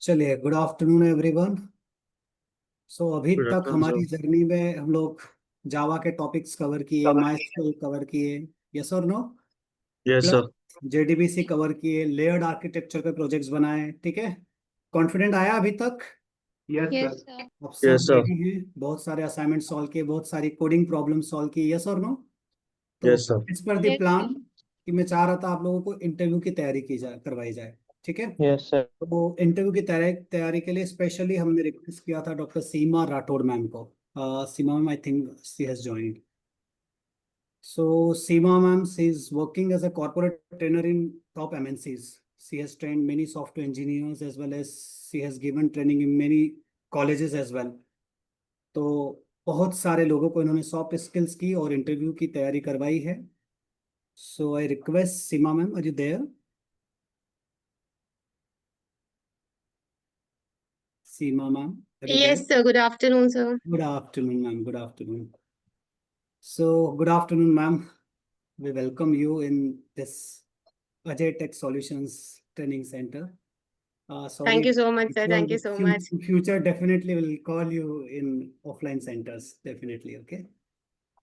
चलिए, good afternoon everyone. सो अभी good तक आफ्टरनून हमारी सर। जर्नी में हम लोग जावा के टॉपिक्स कवर किए, माइस्क्ल कवर किए, यस और no, yes plus sir. JDBC cover किए, लेयर्ड आर्किटेक्चर पे प्रोजेक्ट्स बनाए। ठीक है, कॉन्फिडेंट आया अभी तक? Yes sir. अब यस सब सर। रेडी हैं, बहुत सारे असाइनमेंट सॉल्व किए, बहुत सारी कोडिंग प्रॉब्लम सॉल्व की, यस और नो? तो यस सर। इस पर दी यस प्लान सर। कि मैं चाह रहा था आप लोगों को इंटरव्यू की तैयारी की जाए, करवाई जाए। ठीक है, यस सर। तो इंटरव्यू की तैयारी तैयारी के लिए स्पेशली हमने रिक्वेस्ट किया था डॉक्टर सीमा राठौड़ मैम को। Seema ma'am, I think she has joined. So Seema ma'am, she is working as a corporate trainer in top MNCs. She has trained many software engineers as well as she has given training in many colleges as well. तो बहुत सारे लोगों को इन्होंने soft skills की और interview की तैयारी करवाई है। So I request Seema ma'am, are you there? Seema ma'am, are you there? Yes, sir. Good afternoon, sir. Good afternoon, ma'am. Good afternoon. So, good afternoon, ma'am. We welcome you in this Ajay Tech Solutions Training Center. Thank you Sorry, so much, sir. Thank you so much. in future definitely will call you in offline centers, definitely, okay?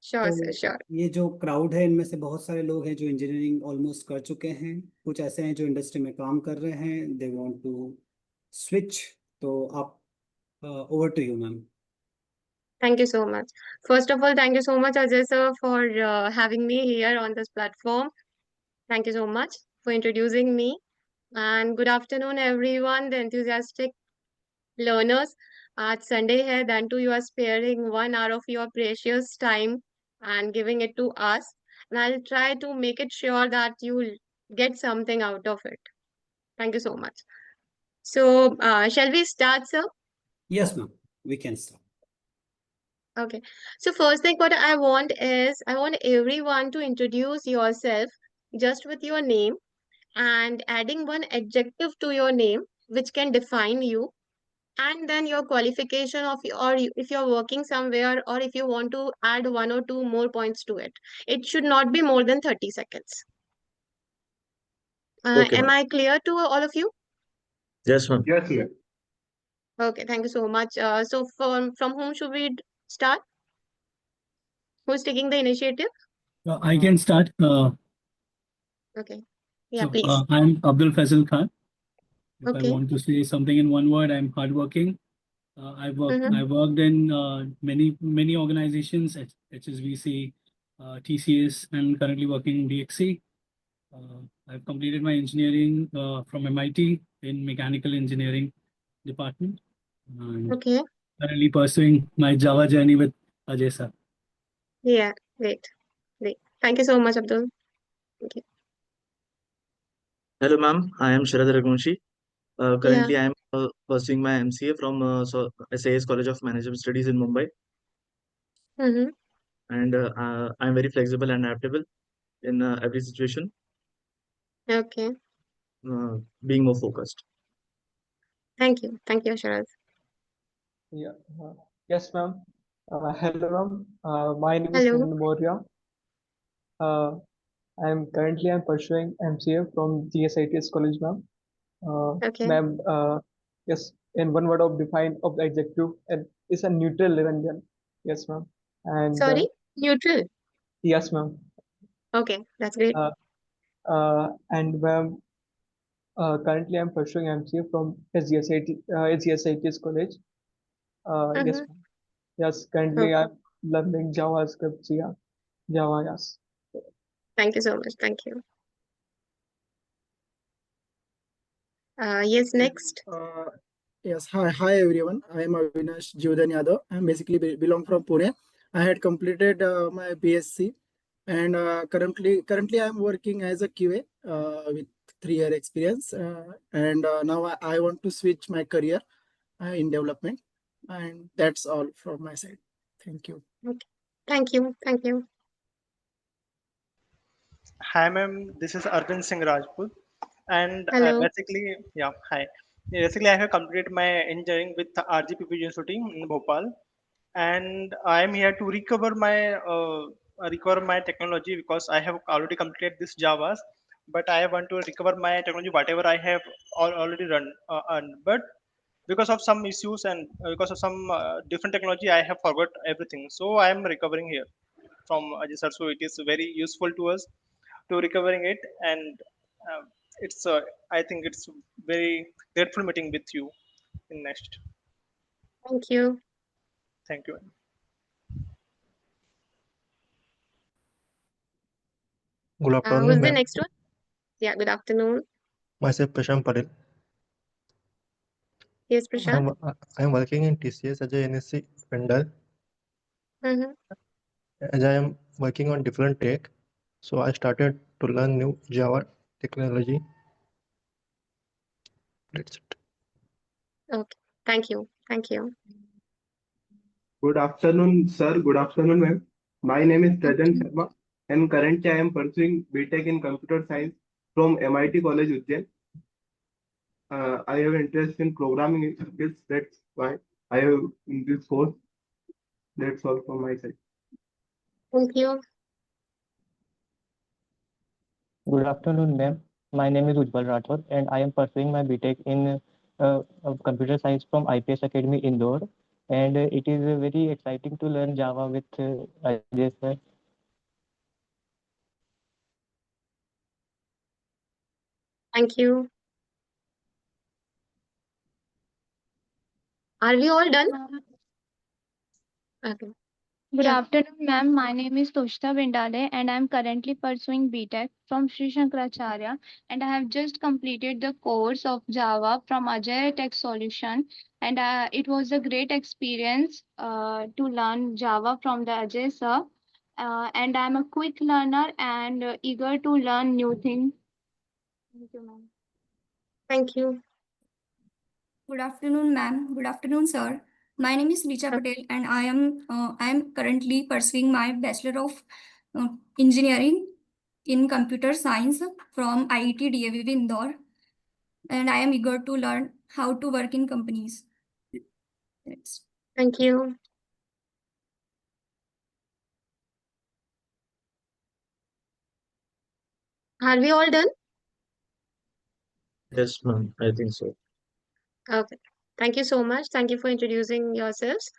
Sure, sir. तो Sure. ये जो crowd है, इनमें से बहुत सारे लोग हैं जो इंजीनियरिंग ऑलमोस्ट कर चुके हैं, कुछ ऐसे हैं जो इंडस्ट्री में काम कर रहे हैं, दे वांट टू स्विच। तो आप, over to you ma'am. Thank you so much. First of all, thank you so much, Ajay, sir, for having me here on this platform. Thank you so much for introducing me. And good afternoon, everyone, the enthusiastic learners. आज Sunday है, then too you are sparing 1 hour of your precious time and giving it to us. And I'll try to make it sure that you'll get something out of it. Thank you so much. So, shall we start, sir? Yes, ma'am. We can start. Okay. So first thing what I want is I want everyone to introduce yourself just with your name and adding one adjective to your name which can define you, and then your qualification of or if you're working somewhere or if you want to add 1 or 2 more points to it. It should not be more than 30 seconds. Okay, Am ma'am. I clear to all of you? Yes, ma'am. Yes, sir. Okay, thank you so much. So from whom should we start? Who's taking the initiative? I can start. Okay. Yeah, please. I'm Abdul Faisal Khan. If I Okay. want to say something in one word, I'm hardworking. Mm-hmm. I worked in many organizations, HSBC, TCS, and currently working in DXC. I've completed my engineering from MIT in mechanical engineering department, and Okay. currently pursuing my Java journey with Ajay sir. Yeah, great. Great. Thank you so much, Abdul. Thank you. Hello, ma'am. I am Sharad Raghuvanshi. Yeah. Currently, I am pursuing my MCA from SAS College of Management Studies in Mumbai, Mm-hmm. and I'm very flexible and adaptable in every situation, Okay. being more focused. Thank you. Thank you, Sharad. Yeah. Yes, ma'am. Hello, ma'am. My name is Hello. Hind Maurya. I'm pursuing MCA from GSITS College, ma'am. Okay. Ma'am, yes, in one word of define of the adjective, and is a neutral Niranjan. Yes, ma'am. And Sorry? Neutral. yes, ma'am. Okay, that's great. And ma'am, currently I'm pursuing MCA from SGSITS College. Yes, Mm-hmm. ma'am. Yes, currently Okay. I'm learning JavaScript. So yeah, Java, yes. Thank you so much. Thank you. Yes, next. Yes, hi everyone. I am Avinash Jivdan Yadav. I'm basically belong from Pune. I had completed my BSc, and currently I'm working as a QA with 3 year experience. And now I want to switch my career in development, and that's all from my side. Thank you. Okay. Thank you. Thank you. Hi, ma'am. This is Arvind Singh Rajput, and Hello. hi. Basically, I have completed my engineering with RGPP University in Bhopal, and I am here to recover my technology because I have already completed this Javas, but I want to recover my technology whatever I have already run. But because of some issues and because of some different technology, I have forgot everything. So I am recovering here from Ajay sir. So it is very useful to us to recovering it, and uh, it's I think it's very grateful meeting with you in next. Thank you. Thank you. Good Who's afternoon, the ma'am. next one? Yeah, good afternoon. Myself Prashant Patel. Yes, Prashant. I'm working in TCS as a NSC vendor. Mm-hmm. As I am working on different tech, so I started to learn new Java technology. That's it. Okay. Thank you. Thank you. Good afternoon, sir. Good afternoon, ma'am. My name is Prajan Okay. Sharma, and currently I am pursuing BTech in Computer Science from MIT College, Ujjain. I have interest in programming skills. That's why I have in this course. That's all from my side. Thank you. Good afternoon, ma'am. My name is Ujjwal Rathod, and I am pursuing my BTech in computer science from IPS Academy Indore. And it is very exciting to learn Java with Ajay sir. Thank you. Are we all done? Okay. Good Yeah. afternoon, ma'am. My name is Toshita Bindale, and I am currently pursuing BTech from Sri Shankaracharya, and I have just completed the course of Java from Ajay Tech Solution, and it was a great experience to learn Java from the Ajay sir. And I'm a quick learner and eager to learn new things. Thank you, ma'am. Thank you. Good afternoon, ma'am. Good afternoon, sir. My name is Richa Patel, and I am currently pursuing my Bachelor of Engineering in Computer Science from IIT DAVV Indore, and I am eager to learn how to work in companies. That's Thank you. Are we all done? Yes, ma'am. I think so. Okay. Thank you so much. Thank you for introducing yourselves.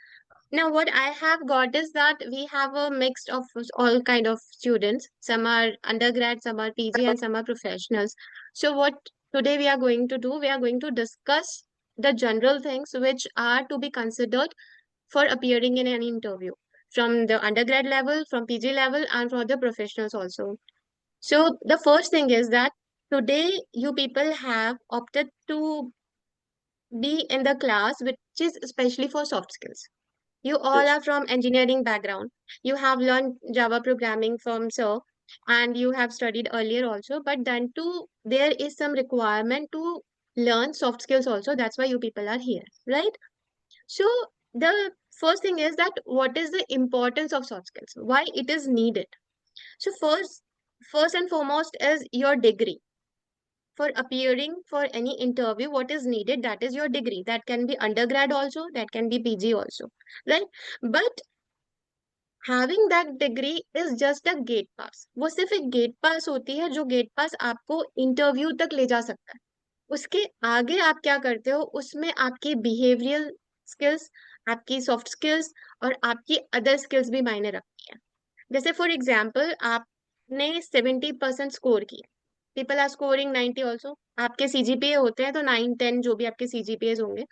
Now, what I have got is that we have a mix of all kind of students. Some are undergrad, some are PG, and some are professionals. So, what today we are going to do, we are going to discuss the general things which are to be considered for appearing in an interview from the undergrad level, from PG level, and for the professionals also. So, the first thing is that today you people have opted to be in the class which is especially for soft skills. You all Yes. are from engineering background. You have learned Java programming from sir, and you have studied earlier also. But then too, there is some requirement to learn soft skills also. That's why you people are here, right? So the first thing is that what is the importance of soft skills? Why it is needed? So first and foremost is your degree. For appearing for any interview, what is needed, that is your degree. That can be undergrad also, that can be PG also, right? But having that degree is just a gate pass. वो सिर्फ एक gate पास होती है जो gate पास आपको interview तक ले जा सकता है. उसके आगे आप क्या करते हो, उसमें आपकी बिहेवियरल स्किल्स, आपकी सॉफ्ट स्किल्स और आपकी अदर स्किल्स भी मायने रखती है. जैसे फॉर एग्जाम्पल आपने 70% स्कोर किया, पीपल आर स्कोरिंग 90 ऑल्सो, आपके सीजीपीए होते हैं तो 9 10 जो भी आपके सीजीपीए होंगे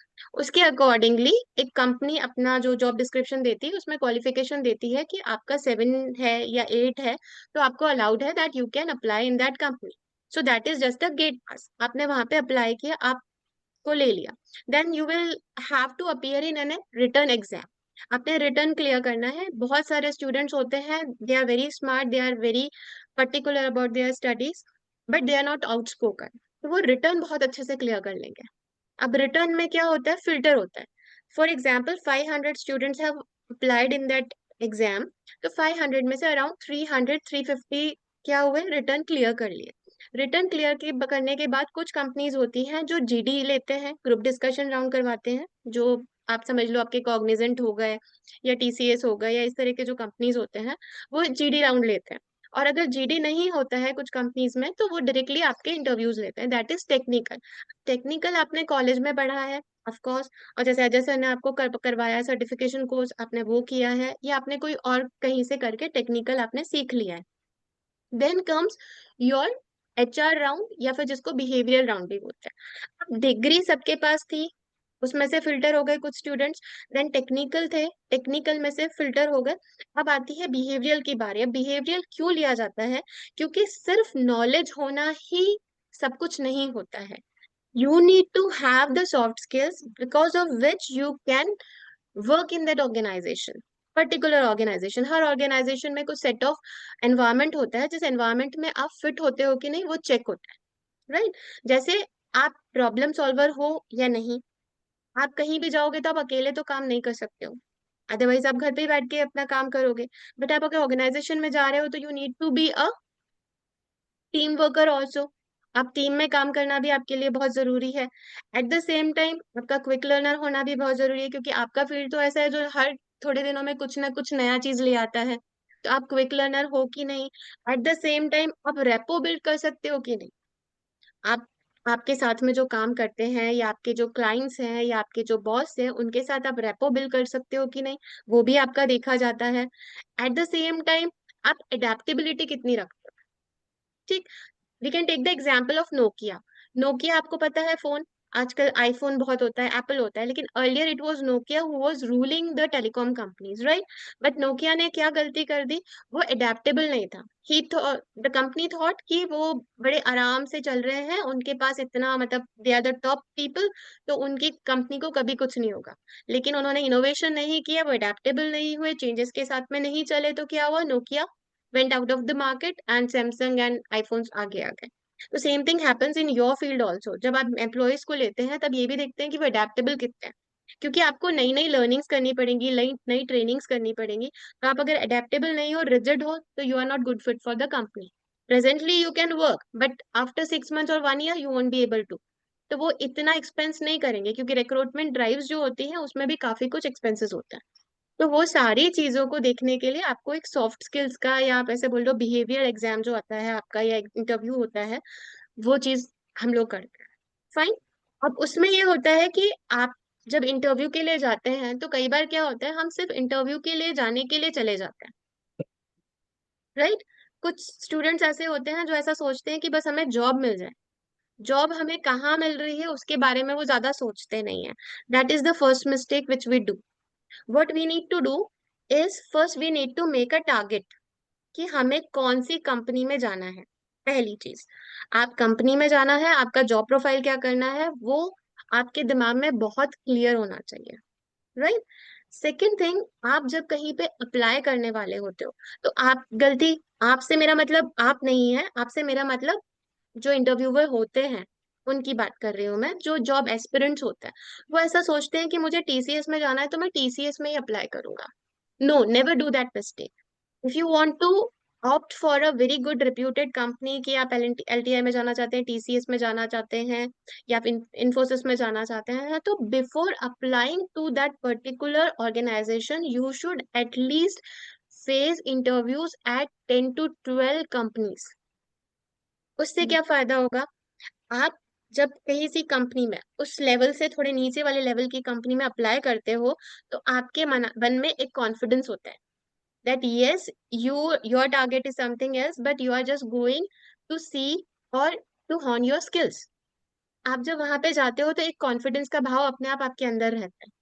उसके अकॉर्डिंगली एक कंपनी अपना जो जॉब डिस्क्रिप्शन देती है उसमें क्वालिफिकेशन देती है कि आपका 7 है या 8 है तो आपको अलाउड है that you can apply in that company. So that is just a gate pass. आपने वहां पे अप्लाई किया, आपको ले लिया, then you will have to appear in an written exam. आपने रिटर्न क्लियर करना है. बहुत सारे स्टूडेंट्स होते हैं, they are very smart, they are very particular about their studies, but they are not outspoken, तो वो रिटर्न बहुत अच्छे से क्लियर कर लेंगे. अब रिटर्न में क्या होता है, फिल्टर होता है. For example 500 students have applied in that exam, तो 500 में से अराउंड 300 350 क्या हुए, रिटर्न क्लियर कर लिए. रिटर्न क्लियर करने के बाद कुछ कंपनीज होती हैं जो जीडी लेते हैं, ग्रुप डिस्कशन राउंड करवाते हैं, जो आप समझ लो आपके कॉग्निजेंट हो गए या टीसीएस हो गए या इस तरह के जो कंपनीज होते हैं वो जीडी राउंड लेते हैं. और अगर जीडी नहीं होता है कुछ कंपनीज में तो वो डायरेक्टली आपके इंटरव्यूज लेते हैं, दैट इज टेक्निकल. टेक्निकल आपने कॉलेज में पढ़ा है, ऑफ कोर्स। और जैसे अजय सर ने आपको करवाया सर्टिफिकेशन कोर्स, आपने वो किया है, या आपने कोई और कहीं से करके टेक्निकल आपने सीख लिया है। Then comes your HR round, या फिर जिसको बिहेवियरल राउंड भी बोलते हैं। अब डिग्री सबके पास थी, उसमें से फिल्टर हो गए कुछ स्टूडेंट्स, देन टेक्निकल थे, टेक्निकल में से फिल्टर हो गए। अब आती है बिहेवियरल की बारी। अब बिहेवियरल क्यों लिया जाता है? क्योंकि सिर्फ नॉलेज होना ही सब कुछ नहीं होता है। You need to have the soft skills because of which you can work in that organization, particular organization। Her organization में कुछ set of environment होता है, जिस environment में आप fit होते हो कि नहीं वो check होता है, right? जैसे आप problem solver हो या नहीं, आप कहीं भी जाओगे तो आप अकेले तो काम नहीं कर सकते हो, अदरवाइज आप घर पे ही बैठ के अपना काम करोगे। बट आप अगर ऑर्गेनाइजेशन में जा रहे हो तो you need to be a team worker also. आप टीम में काम करना भी आपके लिए बहुत जरूरी है। एट द सेम टाइम आपका क्विक लर्नर होना भी बहुत जरूरी है, क्योंकि आपका फील्ड तो ऐसा है जो हर थोड़े दिनों में कुछ ना कुछ नया चीज ले आता है। तो आप क्विक लर्नर हो कि नहीं? एट द सेम टाइम आप रेपो बिल्ड कर सकते हो कि नहीं? आप आपके साथ में जो काम करते हैं, या आपके जो क्लाइंट्स हैं, या आपके जो बॉस हैं, उनके साथ आप रेपो बिल्ड कर सकते हो कि नहीं, वो भी आपका देखा जाता है। एट द सेम टाइम आप एडेप्टेबिलिटी कितनी रखते हो। ठीक, we can take the example of Nokia. Nokia आपको पता है फोन, आजकल आईफोन बहुत होता है, एप्पल होता है, लेकिन earlier it was Nokia who was ruling the telecom companies, right? But Nokia ने क्या गलती कर दी? वो एडेप्टेबल नहीं था। ही द कंपनी थॉट कि वो बड़े आराम से चल रहे हैं, उनके पास इतना मतलब they are the top people, तो उनकी कंपनी को कभी कुछ नहीं होगा। लेकिन उन्होंने इनोवेशन नहीं किया, वो एडेप्टेबल नहीं हुए, चेंजेस के साथ में नहीं चले, तो क्या हुआ? Nokia went out of the market and Samsung and iPhones आगे आ गए। तो same thing happens in your field also. जब आप एम्प्लॉयज को लेते हैं तब ये भी देखते हैं कि वो अडेप्टेबल कितने हैं, क्योंकि आपको नई नई लर्निंग्स करनी पड़ेंगी, नई नई ट्रेनिंग्स करनी पड़ेंगी। तो आप अगर अडेप्टेबल नहीं हो, रिजिड हो, तो you are not good fit for the company. Presently you can work, but after 6 months और 1 year you won't be able to. तो वो इतना एक्सपेंस नहीं करेंगे, क्योंकि रिक्रूटमेंट ड्राइव्स जो होती हैं उसमें भी काफी कुछ एक्सपेंसेस होता है। तो वो सारी चीजों को देखने के लिए आपको एक सॉफ्ट स्किल्स का, या आप ऐसे बोल लो बिहेवियर एग्जाम जो आता है आपका, या इंटरव्यू होता है, वो चीज हम लोग करते हैं। फाइन। अब उसमें ये होता है कि आप जब इंटरव्यू के लिए जाते हैं तो कई बार क्या होता है, हम सिर्फ इंटरव्यू के लिए जाने के लिए चले जाते हैं, राइट? कुछ स्टूडेंट्स ऐसे होते हैं जो ऐसा सोचते हैं कि बस हमें जॉब मिल जाए। जॉब हमें कहाँ मिल रही है उसके बारे में वो ज्यादा सोचते नहीं है। That is the first mistake which we do. What we need to do is first we need to make a target कि हमें कौन सी कंपनी में जाना है। पहली चीज, आप कंपनी में जाना है, आपका जॉब प्रोफाइल क्या करना है, वो आपके दिमाग में बहुत क्लियर होना चाहिए, राइट? सेकेंड थिंग, आप जब कहीं पे अप्लाई करने वाले होते हो तो आप गलती, आपसे मेरा मतलब आप नहीं है, आपसे मेरा मतलब जो इंटरव्यूअर होते हैं उनकी बात कर रही हूँ मैं, जो जॉब एस्पिरेंट्स होते हैं, वो ऐसा सोचते हैं कि मुझे TCS में जाना है तो मैं TCS में ही अप्लाई करूंगा। No, never do that mistake. If you want to opt for a very good reputed company, कि आप LTI में जाना चाहते हैं, TCS में जाना चाहते हैं, या फिर इन्फोसिस में जाना चाहते हैं, तो before applying to that particular organisation you should at least face interviews at 10 to 12 companies. उससे क्या फायदा होगा? आप जब कहीं सी कंपनी में उस लेवल से थोड़े नीचे वाले लेवल की कंपनी में अप्लाई करते हो, तो आपके मन में एक कॉन्फिडेंस होता है that yes, your target is something else, but you are just going to see or to hone your skills। आप जब वहां पे जाते हो तो एक कॉन्फिडेंस का भाव अपने आप आपके अंदर रहता है।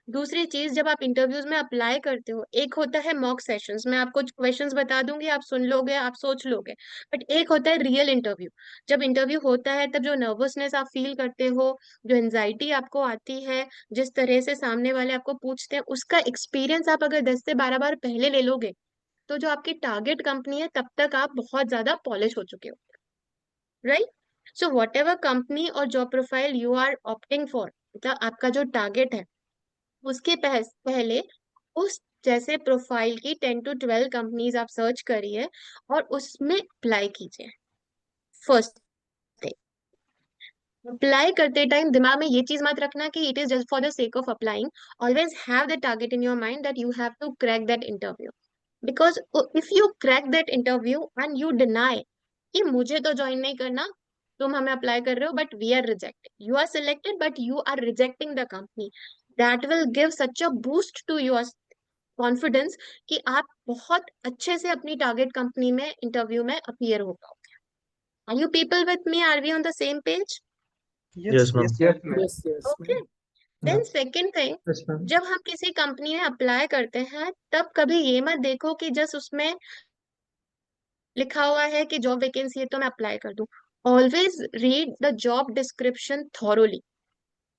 दूसरी चीज, जब आप इंटरव्यूज में अप्लाई करते हो, एक होता है मॉक सेशंस, मैं आपको क्वेश्चंस बता दूंगी, आप सुन लोगे, आप सोच लोगे, बट एक होता है रियल इंटरव्यू। जब इंटरव्यू होता है तब जो नर्वसनेस आप फील करते हो, जो एंजाइटी आपको आती है, जिस तरह से सामने वाले आपको पूछते हैं, उसका एक्सपीरियंस आप अगर 10 से 12 बार पहले ले लोगे, तो जो आपकी टारगेट कंपनी है तब तक आप बहुत ज्यादा पॉलिश हो चुके हो, right? So whatever company और job profile you are opting for, मतलब आपका जो टारगेट है, उसके पहले उस जैसे प्रोफाइल की 10 to 12 कंपनीज आप सर्च करिए और उसमें अप्लाई कीजिए। फर्स्ट थिंग, अप्लाई करते टाइम दिमाग में ये चीज मत रखना कि it is just for the sake of applying. Always have the target in your mind that you have to crack that interview, because if you crack that interview and you deny कि मुझे तो join नहीं करना, तुम हमें apply कर रहे हो but we are rejected, you are selected but you are rejecting the company, that will give such a boost to your confidence कि आप बहुत अच्छे से अपनी टारगेट कंपनी में इंटरव्यू में अपीयर हो पाओगे। Are you people with me, are we on the same page? Yes, ma'am. Yes, ma'am. Yes, okay, ma'am. Then second thing, Yes, ma'am. जब हम किसी कंपनी में अप्लाई करते हैं तब कभी ये मत देखो कि जस्ट उसमें लिखा हुआ है कि जॉब वैकेंसी है तो मैं अप्लाई कर दूं। Always read the job description thoroughly.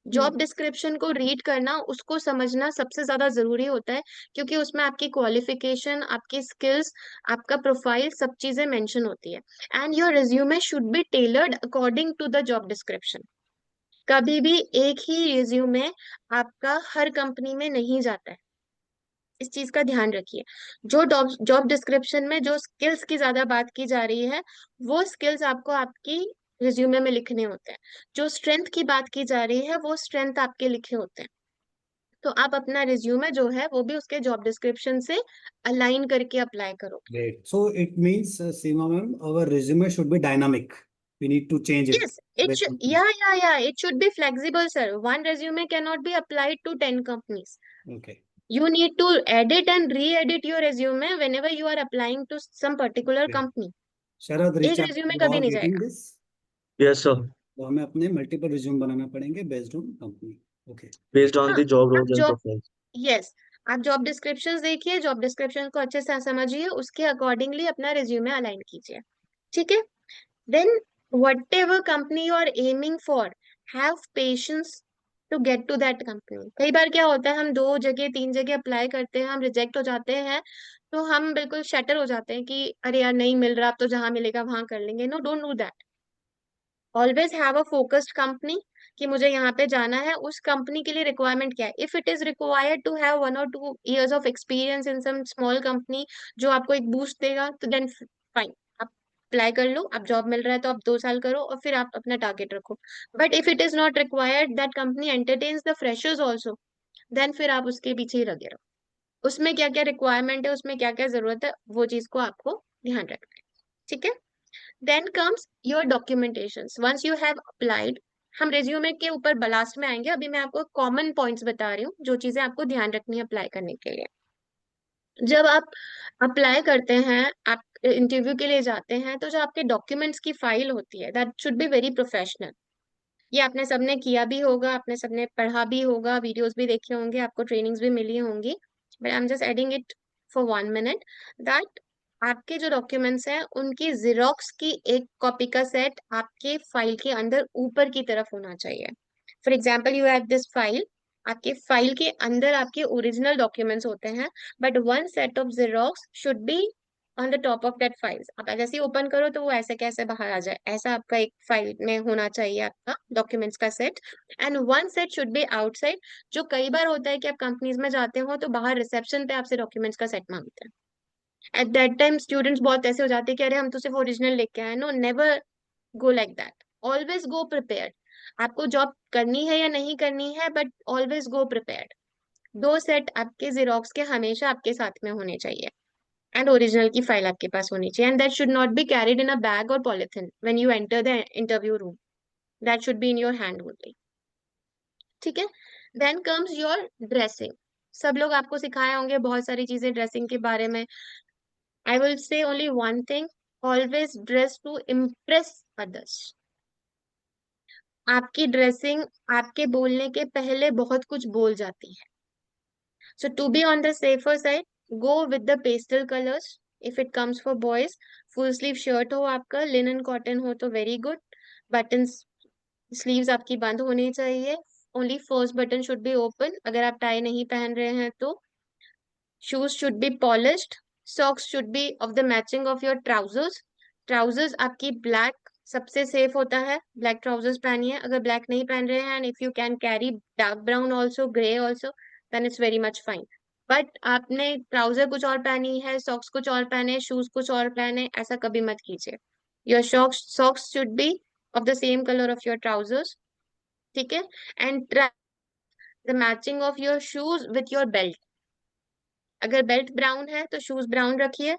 Job description को रीड करना, उसको समझना सबसे ज्यादा जरूरी होता है, क्योंकि उसमें आपकी क्वालिफिकेशन, आपकी स्किल्स, आपका प्रोफाइल, सब चीजें मेंशन होती है। And your resume should be tailored according to the job description. कभी भी एक ही रिज्यूमे आपका हर कंपनी में नहीं जाता है, इस चीज का ध्यान रखिए। जो जॉब डिस्क्रिप्शन में जो स्किल्स की ज्यादा बात की जा रही है, वो स्किल्स आपको आपकी रिज्यूमे में लिखने होते हैं। जो स्ट्रेंथ की बात की जा रही है, वो स्ट्रेंथ आपके लिखे होते हैं। तो आप अपना रिज्यूमे जो है वो भी उसके जॉब डिस्क्रिप्शन से अलाइन करके अप्लाई करो। Great. So it means, Seema ma'am, our resume should be dynamic. We need to change it. Yes, it based should, on- yeah, it should be flexible, sir. One resume cannot be applied to 10 companies. Okay. You need to edit and re-edit your resume whenever you are applying to some particular Okay. company. Sharad, एक Richa, resume you कभी all नहीं getting जाएगा। this? Yes, sir. तो हमें अपने multiple resume बनाना पड़ेंगे based on company. Okay, Based on हाँ, the job आप roles and job, profiles. Yes, आप जॉब डिस्क्रिप्शन देखिए, जॉब डिस्क्रिप्शन को अच्छे से समझिए, उसके अकॉर्डिंगली अपना रिज्यूमे अलाइन कीजिए। ठीक है, then whatever company you are aiming for, have patience to get to that company. कई बार क्या होता है, हम 2 जगह 3 जगह अप्लाई करते हैं, हम रिजेक्ट हो जाते हैं, तो हम बिल्कुल शटर हो जाते हैं कि अरे यार नहीं मिल रहा, अब तो जहां मिलेगा वहां कर लेंगे। No, don't do that. Always have a focused company कि मुझे यहाँ पे जाना है। उस कंपनी के लिए रिक्वायरमेंट क्या है? If it is required to have 1 or 2 years of experience in some small company जो आपको एक बूस्ट देगा, तो देन फाइन, आप अप्लाई कर लो। आप जॉब मिल रहा है तो आप 2 साल करो और फिर आप अपना टारगेट रखो। But if it is not required, that company entertains the freshers also, then फिर आप उसके पीछे ही लगे रहो। उसमें क्या क्या रिक्वायरमेंट है, उसमें क्या क्या जरूरत है, वो चीज को आपको ध्यान रखना है। ठीक है, then comes your documentations. Once you have applied, हम रिज्यूमे के ऊपर लास्ट में आएंगे, अभी मैं आपको कॉमन पॉइंट्स बता रही हूँ जो चीजें आपको ध्यान रखनी है अप्लाई करने के लिए। जब आप अप्लाई करते हैं, आप इंटरव्यू के लिए जाते हैं, तो जो आपके डॉक्यूमेंट्स की फाइल होती है, that should be very professional. ये आपने सबने किया भी होगा, आपने सबने पढ़ा भी होगा, वीडियोस भी देखे होंगे, आपको ट्रेनिंग्स भी मिली होंगी, but I am just adding it for 1 minute that आपके जो डॉक्यूमेंट्स हैं उनकी जेरोक्स की एक कॉपी का सेट आपके फाइल के अंदर ऊपर की तरफ होना चाहिए। For example, you have this file, आपके फाइल के अंदर आपके ओरिजिनल डॉक्यूमेंट्स होते हैं, but 1 set of xerox should be on the top of that files. आप जैसे ही ओपन करो तो वो ऐसे कैसे बाहर आ जाए, ऐसा आपका एक फाइल में होना चाहिए आपका डॉक्यूमेंट्स का set. And 1 set should be outside. जो कई बार होता है कि आप कंपनीज में जाते हो तो बाहर रिसेप्शन पे आपसे डॉक्यूमेंट्स का सेट मांगते हैं। एट दैट टाइम स्टूडेंट्स बहुत ऐसे हो जाते हैं कि अरे हम तो सिर्फ ओरिजिनल लेके आए। No, never go like that, always go prepared. आपको जॉब करनी है या नहीं करनी है, but always go prepared. 2 set आपके जेरोक्स के हमेशा आपके साथ में होने चाहिए, एंड ओरिजिनल की फाइल आपके पास होनी चाहिए। And that should not be carried in a bag और polythene when you enter the interview room, that should be in your hand only. ठीक है, देन कम्स योर ड्रेसिंग। सब लोग आपको सिखाए होंगे बहुत सारी चीजें ड्रेसिंग के बारे में। I will say only one thing, always dress to impress others. आपकी ड्रेसिंग आपके बोलने के पहले बहुत कुछ बोल जाती है। So to be on the safer side, go with the pastel colors. If it comes for boys, full sleeve shirt हो आपका, linen cotton हो तो very good. Buttons, sleeves आपकी बंद होनी चाहिए. Only first button should be open. अगर आप टाई नहीं पहन रहे हैं तो shoes should be polished. Socks should be of the matching of your trousers. Trousers आपकी black सबसे safe होता है, black trousers पहनिए। अगर black नहीं पहन रहे हैं, and if you can carry dark brown also, grey also, then it's very much fine. But आपने trouser कुछ और पहनी है, socks कुछ और पहने, shoes कुछ और पहने, ऐसा कभी मत कीजिए। Your socks should be of the same color of your trousers. ठीक है, and try the matching of your shoes with your belt. अगर बेल्ट ब्राउन है तो शूज ब्राउन रखिए,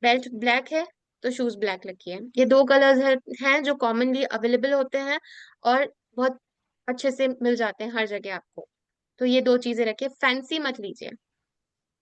बेल्ट ब्लैक है तो शूज ब्लैक रखिए। ये दो कलर्स हैं जो कॉमनली अवेलेबल होते हैं और बहुत अच्छे से मिल जाते हैं हर जगह आपको। तो ये दो चीजें रखिए, फैंसी मत लीजिए।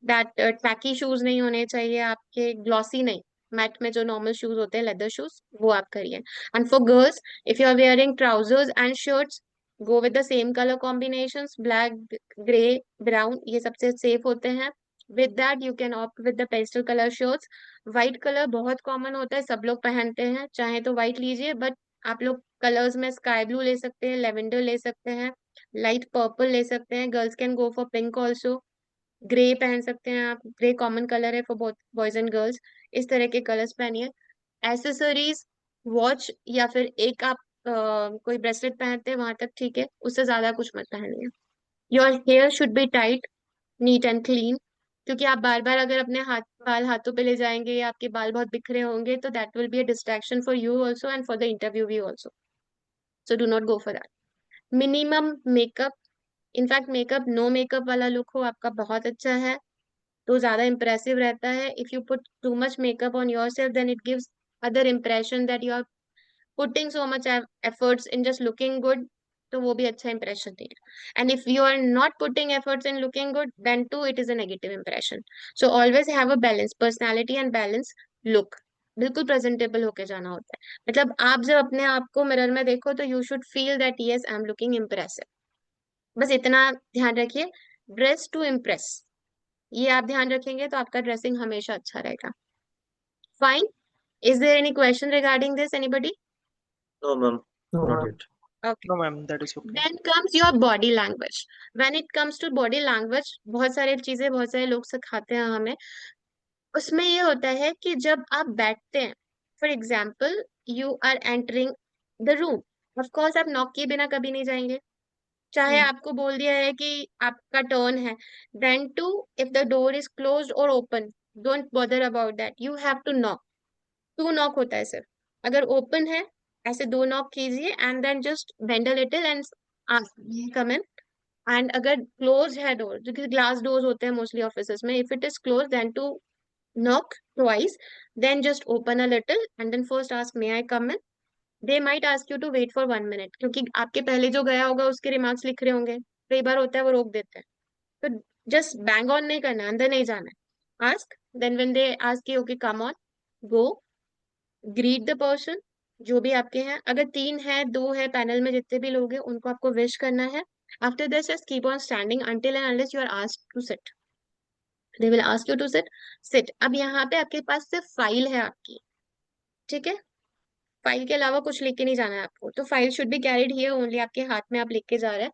दैट टैकी शूज नहीं होने चाहिए आपके, ग्लॉसी नहीं, मैट में जो नॉर्मल शूज होते हैं लेदर शूज वो आप करिए। And for girls, if you are wearing trousers and shirts, go with the same colour combinations, black, grey, brown, ये सबसे सेफ होते हैं। With that you can opt with the pastel colour shirts. White colour बहुत common होता है, सब लोग पहनते हैं, चाहे तो व्हाइट लीजिए, बट आप लोग कलर्स में स्काई ब्लू ले सकते हैं, लेवेंडर ले सकते हैं, लाइट पर्पल ले सकते हैं, girls can go for pink also, grey पहन सकते हैं आप, ग्रे कॉमन कलर है for both boys and girls. इस तरह के कलर्स पहनिए। एसेसरीज, वॉच या फिर एक आप कोई ब्रेसलेट पहनते हैं वहां तक ठीक है, उससे ज्यादा कुछ मत पहनिए। Your hair should be tight, neat and clean, क्योंकि आप बार बार अगर अपने बाल हाथों पे ले जाएंगे या आपके बाल बहुत बिखरे होंगे तो that will be a distraction for you also and for the interview also, so do not go for that. Minimum makeup, in fact makeup, no makeup वाला लुक हो आपका बहुत अच्छा है तो ज्यादा इंप्रेसिव रहता है। If you put too much makeup on yourself then it gives other impression that you are putting so much efforts in just looking good, तो वो भी अच्छा इंप्रेशन नहीं है। And if you are not putting efforts in looking good then too it is a negative impression. So always have a balance personality and balance look, बिल्कुल presentable होके जाना होता है। मतलब आप जब अपने आप को मिरर में देखो तो you should feel that yes I am looking impressive, बस इतना ध्यान रखिए। ड्रेस टू इम्प्रेस, ये आप ध्यान रखेंगे तो आपका ड्रेसिंग हमेशा अच्छा रहेगा। Fine, is there any question regarding this, anybody? No, ma'am, No, not ma'am. yet. Okay. No, ma'am, that is okay. Then comes your body language. When it comes to body language, बहुत सारी चीजें बहुत सारे लोग सिखाते हैं हमें। उसमें ये होता है कि जब आप बैठते हैं, for example you are entering the room, of course आप नॉक किए बिना कभी नहीं जाएंगे, चाहे आपको बोल दिया है कि आपका टर्न है, then to if the door is closed और open, don't bother about that, you have to knock. To knock होता है सिर्फ, अगर ओपन है ऐसे दो नॉक कीजिए and then just bend a little and ask come in. And अगर क्लोज है डोर, जो कि ग्लास डोर्स होते हैं मोस्टली ऑफिसेस में, if it is close then to knock twice, then just open a little and then first ask may I come in. They might ask you to wait for 1 minute, क्योंकि आपके पहले जो गया होगा उसके remarks लिख रहे होंगे, कई बार होता है वो रोक देते हैं, तो जस्ट बैंग ऑन नहीं करना, अंदर नहीं जाना है। Ask, then when they ask you okay come on, go, greet the person जो भी आपके हैं, अगर 3 है 2 है पैनल में जितने भी लोग हैं उनको आपको विश करना है। After this just keep on standing until and unless you are asked to sit, they will ask you to sit, sit. अब यहाँ पे आपके पास सिर्फ फाइल है आपकी, ठीक है, फाइल के अलावा कुछ लेके नहीं जाना है आपको, तो file should be carried here only, आपके हाथ में आप लेके जा रहे हैं।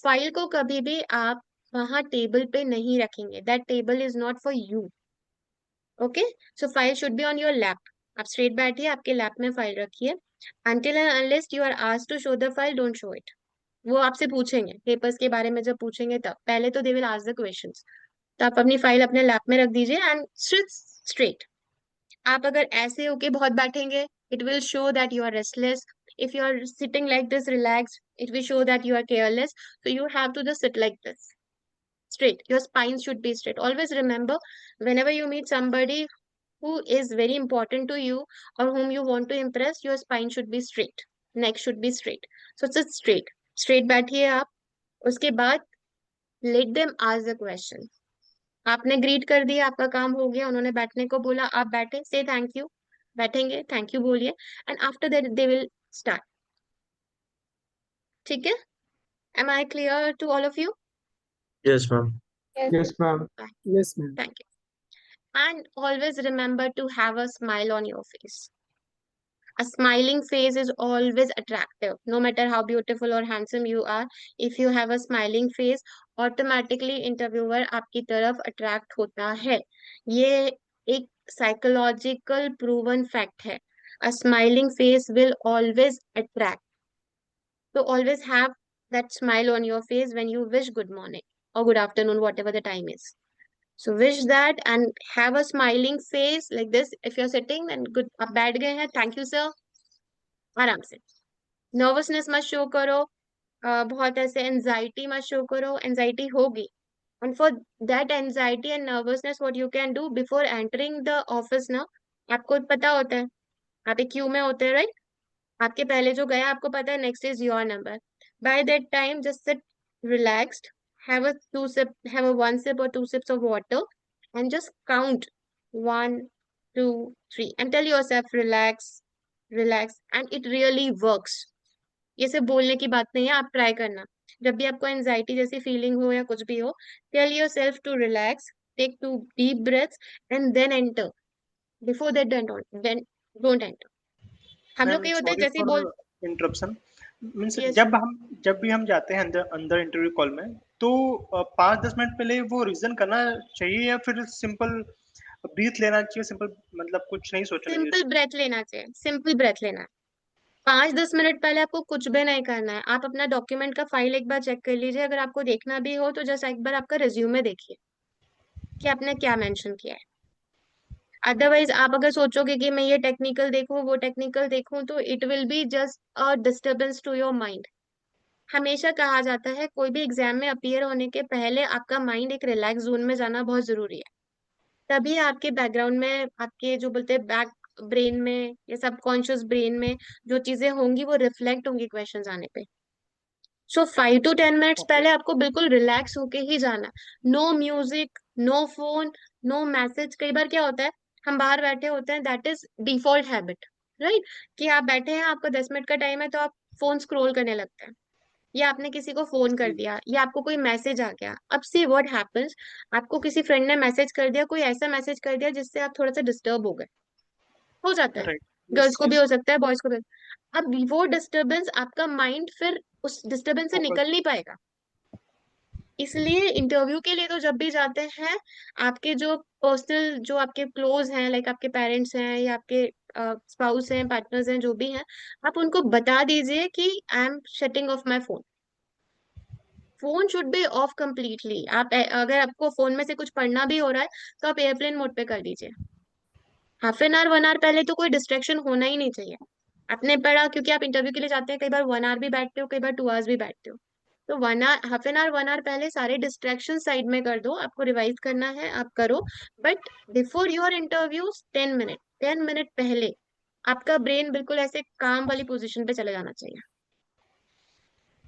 फाइल को कभी भी आप वहां टेबल पे नहीं रखेंगे, that table is not for you, okay. So file should be on your lap, आप स्ट्रेट बैठिए, आपके लैप में फाइल रखिए। until and unless you are asked to show the file, don't show it. वो आपसे पूछेंगे पेपर्स के बारे में, जब पूछेंगे तब, पहले तो दे विल आस्क द क्वेश्चंस, तो आप अपनी फाइल अपने लैप में रख दीजिए एंड सिट स्ट्रेट। आप अगर ऐसे होके बहुत बैठेंगे, it will show that you are restless. If you are sitting like this relaxed, it will show that you are careless. So you have to just sit like this, straight. Your spine should be straight. Always remember, whenever you meet somebody who is very important to you or whom you want to impress, your spine should be straight, neck should be straight. So sit straight, straight बैठिए आप। उसके बाद let them ask the question. आपने greet कर दिया, आपका काम हो गया, उन्होंने बैठने को बोला, आप बैठे, से थैंक यू, बैठेंगे, थैंक यू बोलिए, and after that they will start, ठीक है। Am I clear to all of you? Yes, ma'am. Yes, ma'am. Yes, ma'am. Thank you. And always remember to have a smile on your face. A smiling face is always attractive, no matter how beautiful or handsome you are. If you have a smiling face, automatically interviewer आपकी तरफ attract होता है। ये एक psychological proven fact है। A smiling face will always attract. So always have that smile on your face when you wish good morning or good afternoon, whatever the time is. So wish that and have a smiling face like this. If you're sitting, then good. आप बैठ गए हैं, thank you sir. आराम से, nervousness मत show करो, बहुत ऐसे एंजाइटी मत शो करो, एंजाइटी होगी। And for that anxiety and nervousness, what you can do before entering the office ना, आपको पता होता है, आप एक क्यू में होते हैं, राइट? आपके पहले जो गया आपको पता है next is your number. By that time just sit relaxed, have a 1 sip or 2 sips of water and just count 1, 2, 3 and tell yourself relax, relax, and it really works. ये सिर्फ बोलने की बात नहीं है, आप ट्राई करना. जब भी आपको एंजाइटी जैसी फीलिंग हो या कुछ भी हो, tell yourself to relax, take 2 deep breaths and then enter. Before that, don't enter. हम लोग मैम क्या होता है सॉरी जैसे ही बोल. For interruption. Means Yes. जब भी हम जाते हैं अंदर अंदर इंटरव्यू कॉल में, तो 5-10 मिनट पहले वो रिविजन करना चाहिए या फिर सिंपल ब्रीथ लेना चाहिए, सिंपल मतलब कुछ नहीं सोचना चाहिए? सिंपल ब्रेथ लेना चाहिए, सिंपल ब्रेथ लेना है. 5-10 मिनट पहले आपको कुछ भी नहीं करना है. आप अपना डॉक्यूमेंट का फाइल एक बार चेक कर लीजिए. अगर आपको देखना भी हो तो जस्ट एक बार आपका रिज्यूमे देखिए कि आपने क्या मेंशन किया है. अदरवाइज आप अगर सोचोगे कि मैं ये टेक्निकल देखूं वो टेक्निकल देखूं, तो it will be just a disturbance to your mind. हमेशा कहा जाता है कोई भी एग्जाम में अपीयर होने के पहले आपका माइंड एक रिलैक्स जोन में जाना बहुत जरूरी है. तभी आपके बैकग्राउंड में, आपके जो बोलते हैं बैक ब्रेन में या सबकॉन्शियस ब्रेन में जो चीजें होंगी वो रिफ्लेक्ट होंगी क्वेश्चंस आने पे. सो 5 to 10 मिनट्स पहले आपको बिल्कुल रिलैक्स होके ही जाना. No music, no phone, no message. कई बार क्या होता है, हम बाहर बैठे होते हैं, that is default habit, right? कि आप बैठे हैं, आपका 10 मिनट का टाइम है, तो आप फोन स्क्रॉल करने लगते हैं, या आपने किसी को फोन कर दिया, या आपको कोई मैसेज आ गया. अब सी व्हाट हैपेंस, आपको किसी फ्रेंड ने मैसेज कर दिया, कोई ऐसा मैसेज कर दिया जिससे आप थोड़ा सा डिस्टर्ब हो गए. हो जाता है, राइट. गर्ल्स को भी हो सकता है, बॉयज को भी. अब वो डिस्टर्बेंस, आपका माइंड फिर उस डिस्टर्बेंस से निकल नहीं पाएगा. इसलिए इंटरव्यू के लिए तो जब भी जाते हैं, आपके जो पर्सनल, जो आपके क्लोज हैं, लाइक आपके पेरेंट्स हैं या आपके स्पाउस हैं, पार्टनर्स हैं, जो भी हैं, आप उनको बता दीजिए कि I am shutting off my phone. Phone should be off completely. आप अगर आपको फोन में से कुछ पढ़ना भी हो रहा है तो आप एयरप्लेन मोड पे कर दीजिए. हाफ एन आवर 1 आवर पहले तो कोई डिस्ट्रैक्शन होना ही नहीं चाहिए. आपने पढ़ा, क्योंकि आप इंटरव्यू के लिए जाते हैं, कई बार 1 आवर भी बैठते हो, कई बार 2 आवर्स भी बैठते हो, तो 1 hour, half an hour 1 hour पहले सारे डिस्ट्रैक्शन साइड में कर दो. आपको रिवाइज करना है, आप करो, but before your interview 10 minute पहले आपका ब्रेन बिल्कुल ऐसे काम वाली पोजीशन पे चले जाना चाहिए.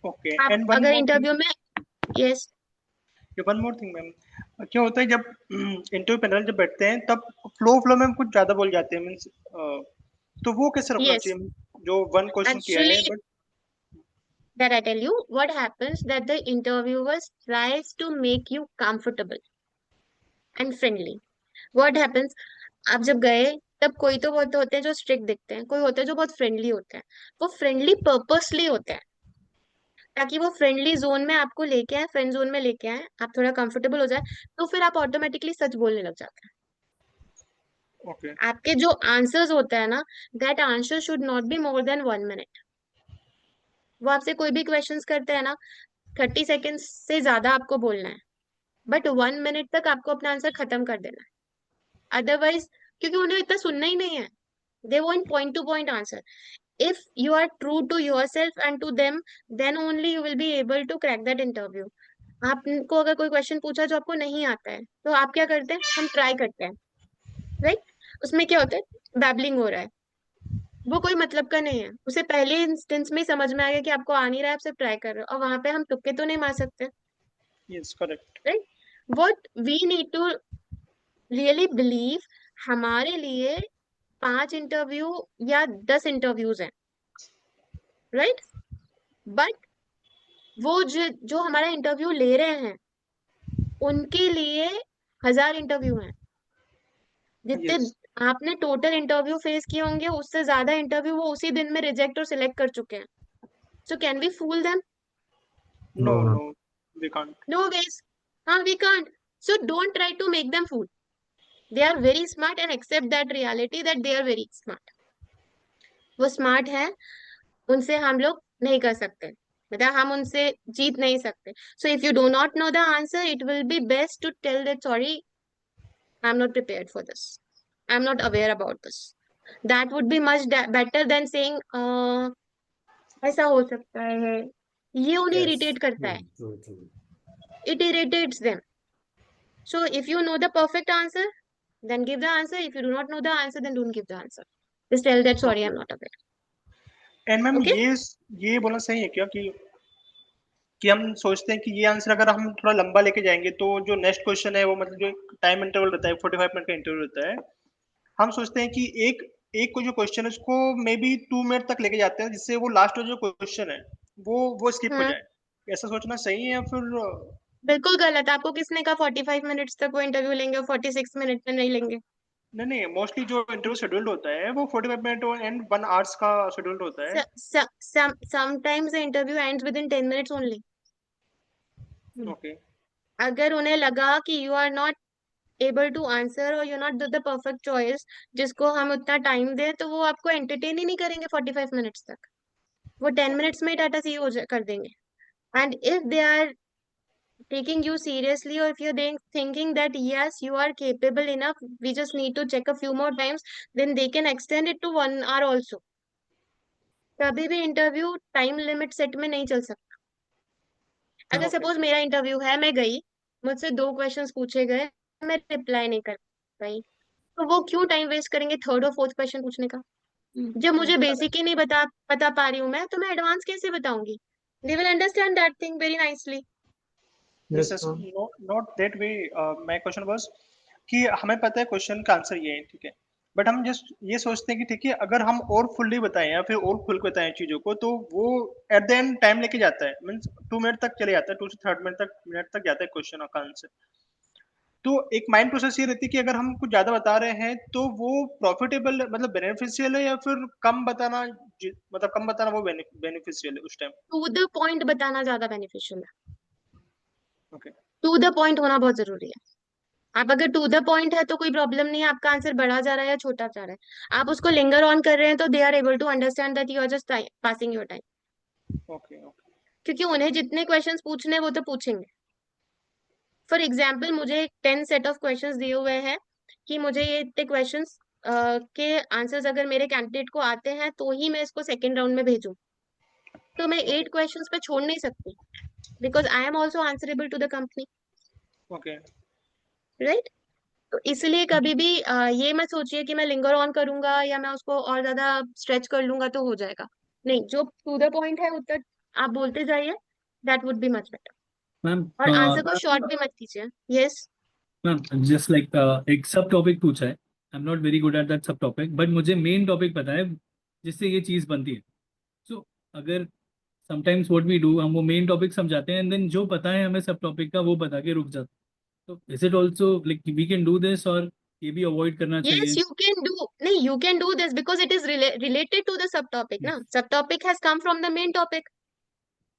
ओके. आप एंड वन अगर मोर थिंग, इंटरव्यू में, यस, मैम. क्या होता है जब इंटरव्यू पैनल जब बैठते हैं तब फ्लो में हम कुछ ज्यादा बोल जाते हैं, मीन्स तो वो कैसे रोकना yes, चाहिए? जो वन क्वेश्चन किया है actually but that I tell you what happens, that the interviewers tries to make you comfortable and friendly. What happens, आप जब गए तब कोई तो बहुत होते हैं जो स्ट्रिक्ट दिखते हैं, कोई होते हैं जो बहुत फ्रेंडली होते हैं. वो फ्रेंडली पर्पसली होते हैं ताकि वो फ्रेंडली जोन में आपको लेके आए, फ्रेंड जोन में लेके आए, आप थोड़ा कंफर्टेबल हो जाए, तो फिर आप ऑटोमेटिकली सच बोलने लग जाते हैं. ओके. आपके जो आंसर्स होते हैं ना, that answer should not be more than 1 minute. वो आपसे कोई भी क्वेश्चंस करते हैं ना, 30 सेकेंड से ज्यादा आपको बोलना है, बट 1 मिनट तक आपको अपना आंसर खत्म कर देना है. अदरवाइज, क्योंकि उन्हें इतना सुनना ही नहीं है, they want point to point answer. If you are true to yourself and to them, then only you will be able to crack that interview. आपको अगर कोई क्वेश्चन पूछा जो आपको नहीं आता है, तो आप क्या करते हैं, हम ट्राई करते हैं, राइट? उसमें क्या होता है, बैबलिंग हो रहा है, वो कोई मतलब का नहीं है. उसे पहले इंस्टेंस में ही समझ में आ गया कि आपको आ नहीं रहा है, आप सिर्फ ट्राई कर रहे हो, और वहां पे हम तुक्के तो नहीं मार सकते, yes, correct. Right? What we need to really believe, हमारे लिए 5 इंटरव्यू या 10 इंटरव्यूज हैं, राइट? बट वो जो हमारा इंटरव्यू ले रहे हैं, उनके लिए 1000 इंटरव्यू हैं. जितने यस. आपने टोटल इंटरव्यू फेस किए होंगे, उससे ज्यादा इंटरव्यू वो उसी दिन में रिजेक्ट और सिलेक्ट कर चुके हैं. So can we fool them? No, No, no. No, we can't. No ways. हाँ, we can't. So don't try to make them fool. They are very smart and accept that reality that they are very smart. वो smart है, उनसे हम लोग नहीं कर सकते, मतलब हम उनसे जीत नहीं सकते. So if you do not know the answer, it will be best to tell that sorry, I'm not prepared for this. I'm not aware about this. That would be much better than saying, ऐसा हो सकता है. ये उन्हें Yes, irritate करता है. true, true. It irritates them. So if you know the perfect answer, then give the answer. If you do not know the answer, then don't give the answer. Just tell that sorry, I'm not aware. And ma'am Okay? ये बोलना सही है क्या कि हम सोचते हैं कि ये आंसर अगर हम थोड़ा लंबा लेके जाएंगे तो जो नेक्स्ट क्वेश्चन है वो मतलब जो टाइम इंटरवल रहता है 45 मिनट का इंटरवल रहता है, हम सोचते हैं कि एक को जो क्वेश्चन है उसको मे बी 2 मिनट तक लेके जाते हैं जिससे वो लास्ट जो क्वेश्चन है वो स्किप हो जाए। ऐसा सोचना सही है या फिर बिल्कुल गलत। आपको किसने कहा 45 मिनट्स तक वो इंटरव्यू लेंगे और 46 मिनट में नहीं लेंगे? नहीं मोस्टली जो इंटरव्यू शेड्यूल्ड होता है वो 45 मिनट एंड 1 आवर्स का शेड्यूल्ड होता है। Sometimes the interview ends within 10 minutes only. Okay अगर उन्हें लगा कि you are not able to answer or you're not the perfect choice जिसको हम उतना टाइम दें, तो वो आपको एंटरटेन ही नहीं करेंगे 45 मिनट्स तक। वो 10 मिनट्स में डाटा सी कर देंगे। And if they are taking you seriously, or if you're thinking that yes, you are capable enough, we just need to check a few more times, then they can extend it to 1 hour also. कभी भी interview time limit set में नहीं चल सकता। अगर suppose मेरा interview है, मैं गई, मुझसे 2 क्वेश्चंस पूछे गए, मैं रिप्लाई नहीं कर पाई, तो वो क्यों टाइम वेस्ट करेंगे 3rd और 4th क्वेश्चन पूछने का? जब मुझे बेसिक ही नहीं बता पा रही हूँ मैं, तो मैं एडवांस कैसे बताऊंगी? They will understand that thing very nicely. Yes, not that way. My question was कि हमें पता है क्वेश्चन का आंसर ये है, ठीक है, बट हम जस्ट ये सोचते हैं कि ठीक है अगर हम और फुल्ली बताएं या फिर और खुल के बताएं चीजों को तो वो एट द एंड टाइम लेके जाता है, मीन्स 2 मिनट तक चले जाता है, 2 से 3 मिनट तक जाता है क्वेश्चन का आंसर। तो एक माइंड प्रोसेस ये रहती है कि अगर हम कुछ ज्यादा बता रहे हैं तो वो प्रॉफिटेबल मतलब बेनिफिशियल है या फिर कम बताना मतलब कम बताना वो बेनिफिशियल है उस टाइम। टू द पॉइंट बताना ज्यादा बेनिफिशियल है। ओके टू द पॉइंट होना बहुत जरूरी है। आप अगर टू द पॉइंट है तो कोई प्रॉब्लम नहीं है, आपका आंसर बढ़ा जा रहा है या छोटा जा रहा है। आप उसको लिंगर ऑन कर रहे हैं तो they are able to understand that you are just passing your time. Okay क्योंकि उन्हें जितने क्वेश्चंस पूछने हैं वो तो पूछेंगे। फॉर एग्जाम्पल मुझे 10 सेट ऑफ क्वेश्चंस दिए हुए हैं कि मुझे ये इतने क्वेश्चंस के आंसर्स अगर मेरे कैंडिडेट को आते हैं तो ही मैं इसको सेकेंड राउंड में भेजूं, तो मैं 8 क्वेश्चंस पे छोड़ नहीं सकती, because I am also answerable to the company, okay right? तो इसलिए कभी भी ये मत सोचिए कि मैं लिंगर ऑन करूंगा या मैं उसको और ज्यादा स्ट्रेच कर लूंगा तो हो जाएगा। नहीं, जो टू द पॉइंट है उत्तर आप बोलते जाइए, that would be much better. Ma'am और आंसर को शॉर्ट भी मत कीजिए। यस मैम जस्ट लाइक एक सब टॉपिक पूछा है, I am not very good at that सब टॉपिक, बट मुझे मेन टॉपिक पता है जिससे ये चीज़ बनती है। सो अगर समटाइम्स व्हाट वी डू, हम वो मेन टॉपिक समझाते हैं एंड देन जो पता है हमें सब टॉपिक का वो बता के रुक जाते हैं। तो is it also like we can do this, और ये भी अवॉइड करना चाहिए? यू कैन डू, नहीं you can do this because it is related to the sub topic ना। Sub topic has come from the main topic,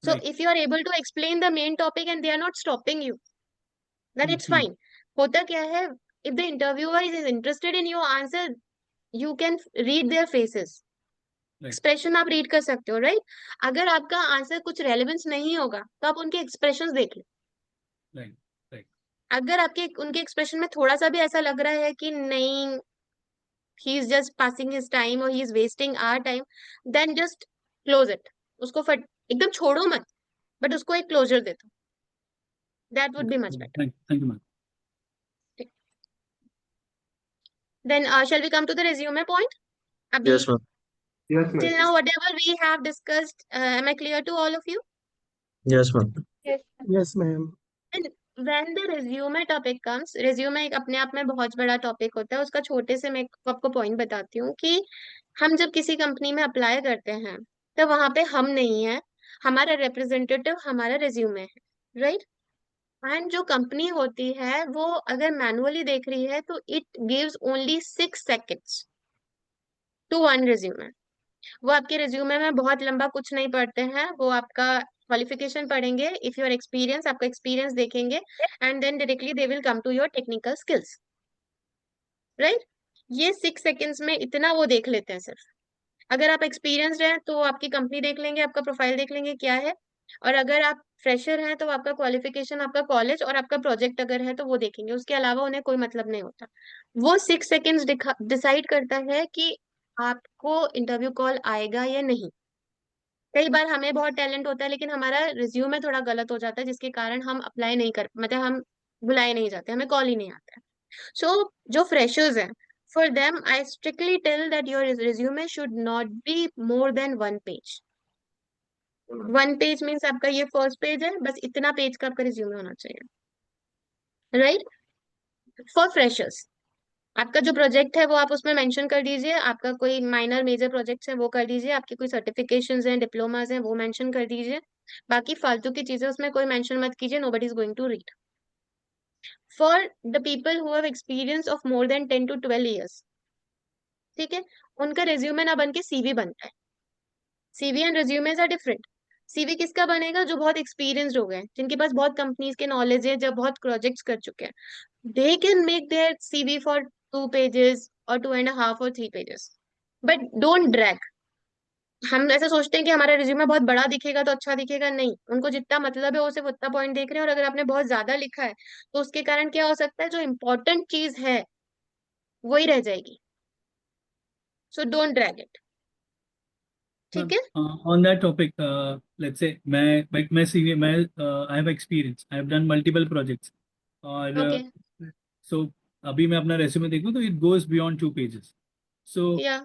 so Right. if you are able to explain the main topic and they are not stopping you, then it's fine. होता क्या है, if the interviewer is interested in your answer, you can read their faces. Right. Expression आप read कर सकते हो, right? अगर आपका answer कुछ रेलेवेंस नहीं होगा तो आप उनके एक्सप्रेशंस देख लो। Right. Right. अगर आपके उनके एक्सप्रेशन में थोड़ा सा भी ऐसा लग रहा है कि नहीं, he is just passing his time or he is wasting our time, then just close it. उसको एकदम छोड़ो मत, बट उसको एक क्लोजर दे दो। That would be much better. Thank you, ma'am. Then shall we come to the resume point? Abhi, Yes, ma'am. Yes, till ma'am. now whatever we have discussed, am I clear to all of you? Yes, ma'am. Yes, ma'am. And when the resume topic comes, resume एक अपने आप में बहुत बड़ा topic होता है। उसका छोटे से मैं आपको पॉइंट बताती हूँ कि हम जब किसी कंपनी में अप्लाई करते हैं तो वहां पे हम नहीं है, हमारा रिप्रेजेंटेटिव हमारा रिज्यूमे है, राइट? एंड जो कंपनी होती है वो अगर मैनुअली देख रही है तो it gives only 6 seconds to 1 resume. वो आपके रिज्यूमे में बहुत लंबा कुछ नहीं पढ़ते हैं, वो आपका क्वालिफिकेशन पढ़ेंगे, इफ योर एक्सपीरियंस, आपका एक्सपीरियंस देखेंगे and then directly they will come to your technical skills, right? ये 6 seconds में इतना वो देख लेते हैं सिर्फ। अगर आप एक्सपीरियंस्ड हैं तो आपकी कंपनी देख लेंगे, आपका प्रोफाइल देख लेंगे क्या है, और अगर आप फ्रेशर हैं तो आपका क्वालिफिकेशन, आपका कॉलेज और आपका प्रोजेक्ट अगर है तो वो देखेंगे। उसके अलावा उन्हें कोई मतलब नहीं होता। वो 6 seconds डिसाइड करता है कि आपको इंटरव्यू कॉल आएगा या नहीं। कई बार हमें बहुत टैलेंट होता है लेकिन हमारा रिज्यूमे थोड़ा गलत हो जाता है जिसके कारण हम अप्लाई नहीं कर, मतलब हम बुलाए नहीं जाते, हमें कॉल ही नहीं आता है। So जो freshers हैं, for them I strictly tell that your resume should not be more than 1 page. 1 page means आपका ये फर्स्ट पेज है, बस इतना पेज का आपका रिज्यूमे होना चाहिए, राइट? फॉर फ्रेशर्स आपका जो प्रोजेक्ट है वो आप उसमें मेंशन कर दीजिए, आपका कोई माइनर मेजर प्रोजेक्ट्स है वो कर दीजिए, आपकी कोई सर्टिफिकेशंस हैं, डिप्लोमास हैं, वो मेंशन कर दीजिए। बाकी फालतू की चीजें उसमें कोई मेंशन मत कीजिए, nobody is going to read. For the people who have experience of more than 10 to 12 years, ठीक है, उनका रेज्यूमे ना बन के सीवी बनता है। CV and resumes are different. CV किसका बनेगा? जो बहुत एक्सपीरियंस्ड हो गए, जिनके पास बहुत कंपनीज के नॉलेज है, जब बहुत प्रोजेक्ट्स कर चुके हैं, they can make their CV for 2 pages or 2.5 or 3 pages, but don't drag. हम ऐसा सोचते हैं कि हमारा रिज्यूमे बहुत बड़ा दिखेगा तो अच्छा दिखेगा, नहीं, उनको जितना मतलब है वो सिर्फ उतना पॉइंट देख रहे हैं, और अगर आपने बहुत ज्यादा लिखा है तो उसके कारण क्या हो सकता है, जो इम्पोर्टेंट चीज है वही रह जाएगी। सो डोंट ड्रैग इट, ठीक है? On that topic, let's say मैं CV मैं I have experience, I have done multiple projects, और ओके, so अभी मैं अपना resume देखूँ तो it goes beyond 2 pages. So या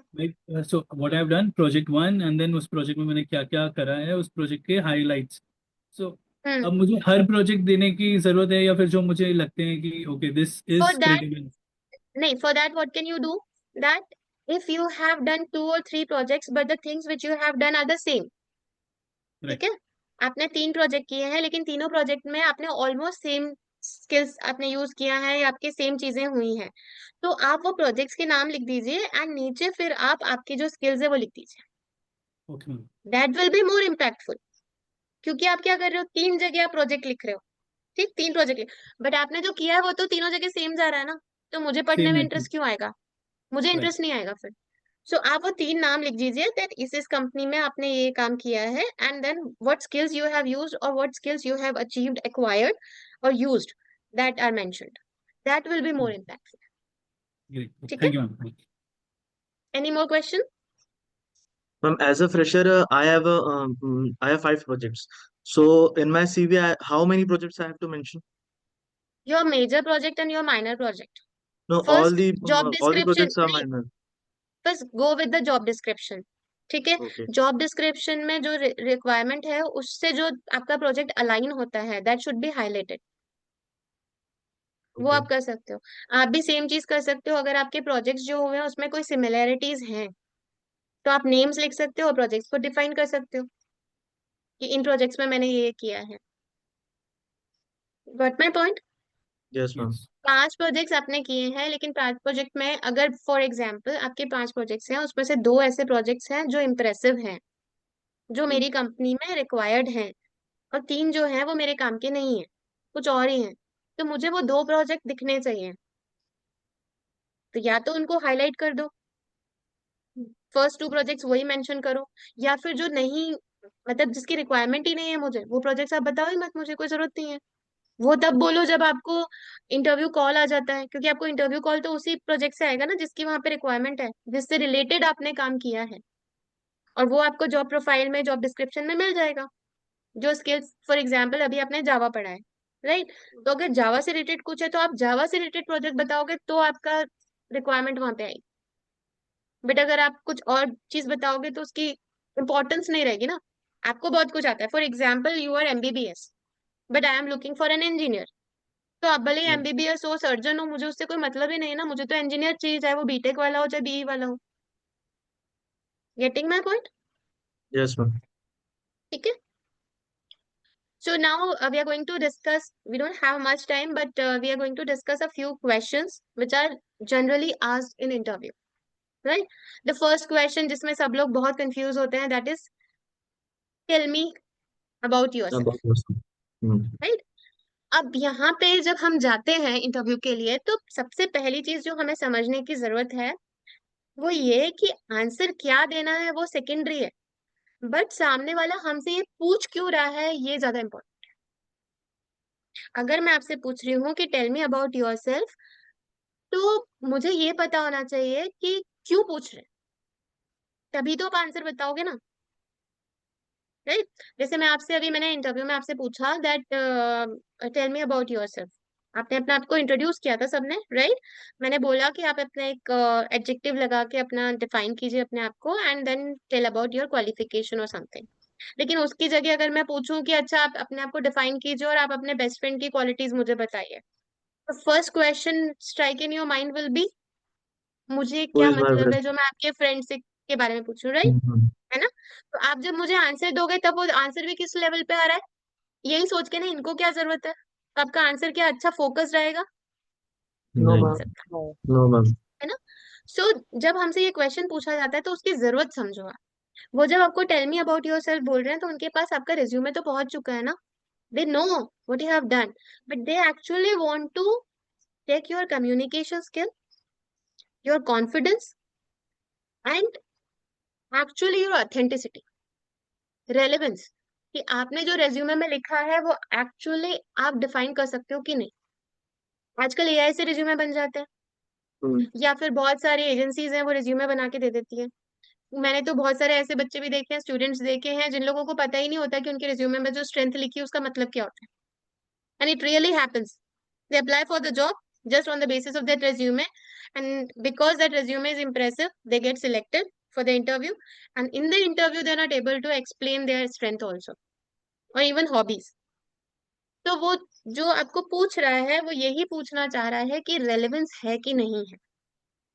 so what I have done, project 1, and then उस project में मैंने क्या क्या करा है, उस project के highlights. So अब मुझे हर project देने की जरूरत है, या फिर जो मुझे लगते हैं कि okay this for is that credible. नहीं, for that what can you do, that if you have done 2 or 3 projects but the things which you have done are the same, Right. ठीक है, आपने 3 प्रोजेक्ट किए हैं लेकिन तीनों project में आपने ऑलमोस्ट सेम स्किल्स आपने यूज किया है, या आपके सेम चीजें हुई हैं, तो आप वो प्रोजेक्ट्स के नाम लिख दीजिए एंड नीचे फिर आप आपकी जो स्किल्स है वो लिख दीजिए। Okay, ma'am. That will be more impactful, क्योंकि आप क्या कर रहे हो, 3 जगह आप प्रोजेक्ट लिख रहे हो, ठीक, 3 प्रोजेक्ट, बट आपने जो किया है वो तो तीनों जगह सेम जा रहा है ना, तो मुझे पढ़ने Same में है, इंटरेस्ट क्यों आएगा? मुझे right. इंटरेस्ट नहीं आएगा फिर। सो आप वो 3 नाम लिख दीजिए दैट इस कंपनी में आपने ये काम किया है, and then what skills you have used और what skills you have achieved, acquired और used, that are mentioned, that will be more impactful, Great. ठीक है? Thank you, ma'am. Any more question? Ma'am, as a fresher, I have 5 projects. So in my CV, how many projects I have to mention? Your major project and your minor project. No, first job all the description, projects are नहीं, minor. First go with the job description, ठीक है? Okay. Job description में जो requirement है उससे जो आपका project align होता है दैट शुड बी हाईलाइटेड, वो Okay. आप कर सकते हो। आप भी सेम चीज कर सकते हो, अगर आपके प्रोजेक्ट्स जो हुए हैं उसमें कोई सिमिलैरिटीज हैं तो आप नेम्स लिख सकते हो और प्रोजेक्ट्स को डिफाइन कर सकते हो कि इन प्रोजेक्ट्स में मैंने ये किया है। Got my point? Yes, ma'am. Yes. 5 projects आपने किए हैं, लेकिन 5 प्रोजेक्ट में अगर फॉर एग्जाम्पल आपके 5 प्रोजेक्ट्स हैं, उसमें से 2 ऐसे प्रोजेक्ट्स हैं जो इम्प्रेसिव हैं, जो मेरी कंपनी में रिक्वायर्ड हैं, और 3 जो हैं वो मेरे काम के नहीं है, कुछ और ही हैं, तो मुझे वो 2 प्रोजेक्ट दिखने चाहिए, तो या तो उनको हाईलाइट कर दो, फर्स्ट 2 प्रोजेक्ट्स वही मेंशन करो, या फिर जो नहीं, मतलब जिसकी रिक्वायरमेंट ही नहीं है मुझे, वो प्रोजेक्ट्स आप बताओ ही मत, मुझे कोई जरूरत नहीं है। वो तब बोलो जब आपको इंटरव्यू कॉल आ जाता है, क्योंकि आपको इंटरव्यू कॉल तो उसी प्रोजेक्ट से आएगा ना जिसकी वहां पे रिक्वायरमेंट है, जिससे रिलेटेड आपने काम किया है, और वो आपको जॉब प्रोफाइल में, जॉब डिस्क्रिप्शन में मिल जाएगा। जो स्किल्स, फॉर एग्जाम्पल अभी आपने जावा पढ़ा है, राइट, तो अगर जावा से रिलेटेड कुछ है तो आप जावा से रिलेटेड प्रोजेक्ट बताओगे तो आपका रिक्वायरमेंट वहां पे आएगी, बट अगर आप कुछ और चीज बताओगे तो उसकी इंपॉर्टेंस नहीं रहेगी ना। आपको बहुत कुछ आता है, for example you are MBBS but I am looking for an engineer, तो आप भले ही Hmm. एमबीबीएस हो, सर्जन हो, मुझे उससे कोई मतलब ही नहीं है ना, मुझे तो इंजीनियर चाहिए, चाहे वो बीटेक वाला हो चाहे बीई वाला हो। Getting my point? Yes, ma'am. ठीक है? So now we are going to discuss, we don't have much time, but we are going to discuss a few questions which are generally asked in interview, right? The first question जिसमें सब लोग बहुत confused होते हैं, that is tell me about yourself, About yourself. Hmm. right? अब यहाँ पे जब हम जाते हैं इंटरव्यू के लिए, तो सबसे पहली चीज जो हमें समझने की जरूरत है वो ये कि आंसर क्या देना है वो सेकेंडरी है, बट सामने वाला हमसे ये पूछ क्यों रहा है ये ज्यादा इम्पोर्टेंट। अगर मैं आपसे पूछ रही हूँ कि टेल मी अबाउट योरसेल्फ, तो मुझे ये पता होना चाहिए कि क्यों पूछ रहे हैं, तभी तो आप आंसर बताओगे ना, राइट? जैसे मैं आपसे अभी, मैंने इंटरव्यू में आपसे पूछा that tell me about yourself, आपने अपने आप को इंट्रोड्यूस किया था सबने, राइट? मैंने बोला कि आप अपना एक एडजेक्टिव लगा के अपना डिफाइन कीजिए अपने आप को and then tell about your qualification और समथिंग। लेकिन उसकी जगह अगर मैं पूछूं कि अच्छा आप अपने आप को डिफाइन कीजिए और आप अपने बेस्ट फ्रेंड की क्वालिटीज मुझे बताइए, तो first question strike in your mind will be, मुझे Who क्या is my मतलब है best? जो मैं आपके फ्रेंड से के बारे में पूछूं, राइट? Mhm. है ना? तो आप जब मुझे आंसर दोगे तब वो आंसर भी किस लेवल पे आ रहा है, यही सोच के ना इनको क्या जरूरत है, तो आपका आंसर क्या अच्छा फोकस रहेगा? No, हो नहीं, ma'am. सकता No. no ma'am. है ना? सो जब हमसे ये क्वेश्चन पूछा जाता है तो उसकी जरूरत समझो आप। वो जब आपको tell me about your self बोल रहे हैं तो उनके पास आपका रिज्यूमे तो पहुंच चुका है ना, they know what you have done, but they actually want to check your communication skill, your confidence, and actually your authenticity, relevance, कि आपने जो रेज्यूमे में लिखा है वो एक्चुअली आप डिफाइन कर सकते हो कि नहीं। आजकल एआई से रिज्यूमे बन जाते हैं, या फिर बहुत सारी एजेंसीज हैं वो रिज्यूमे बना के दे देती है। मैंने तो बहुत सारे ऐसे बच्चे भी देखे हैं, स्टूडेंट्स देखे हैं, जिन लोगों को पता ही नहीं होता कि उनके रिज्यूमे में जो स्ट्रेंथ लिखी है उसका मतलब क्या होता है। And it really happens, they apply for the job just on the basis of that resume, and because that resume is impressive they get selected for the interview, and in the interview they're not able to explain their strength also or even hobbies। तो वो जो आपको पूछ रहा है वो यही पूछना चाह रहा है कि रेलेवेंस है कि नहीं है।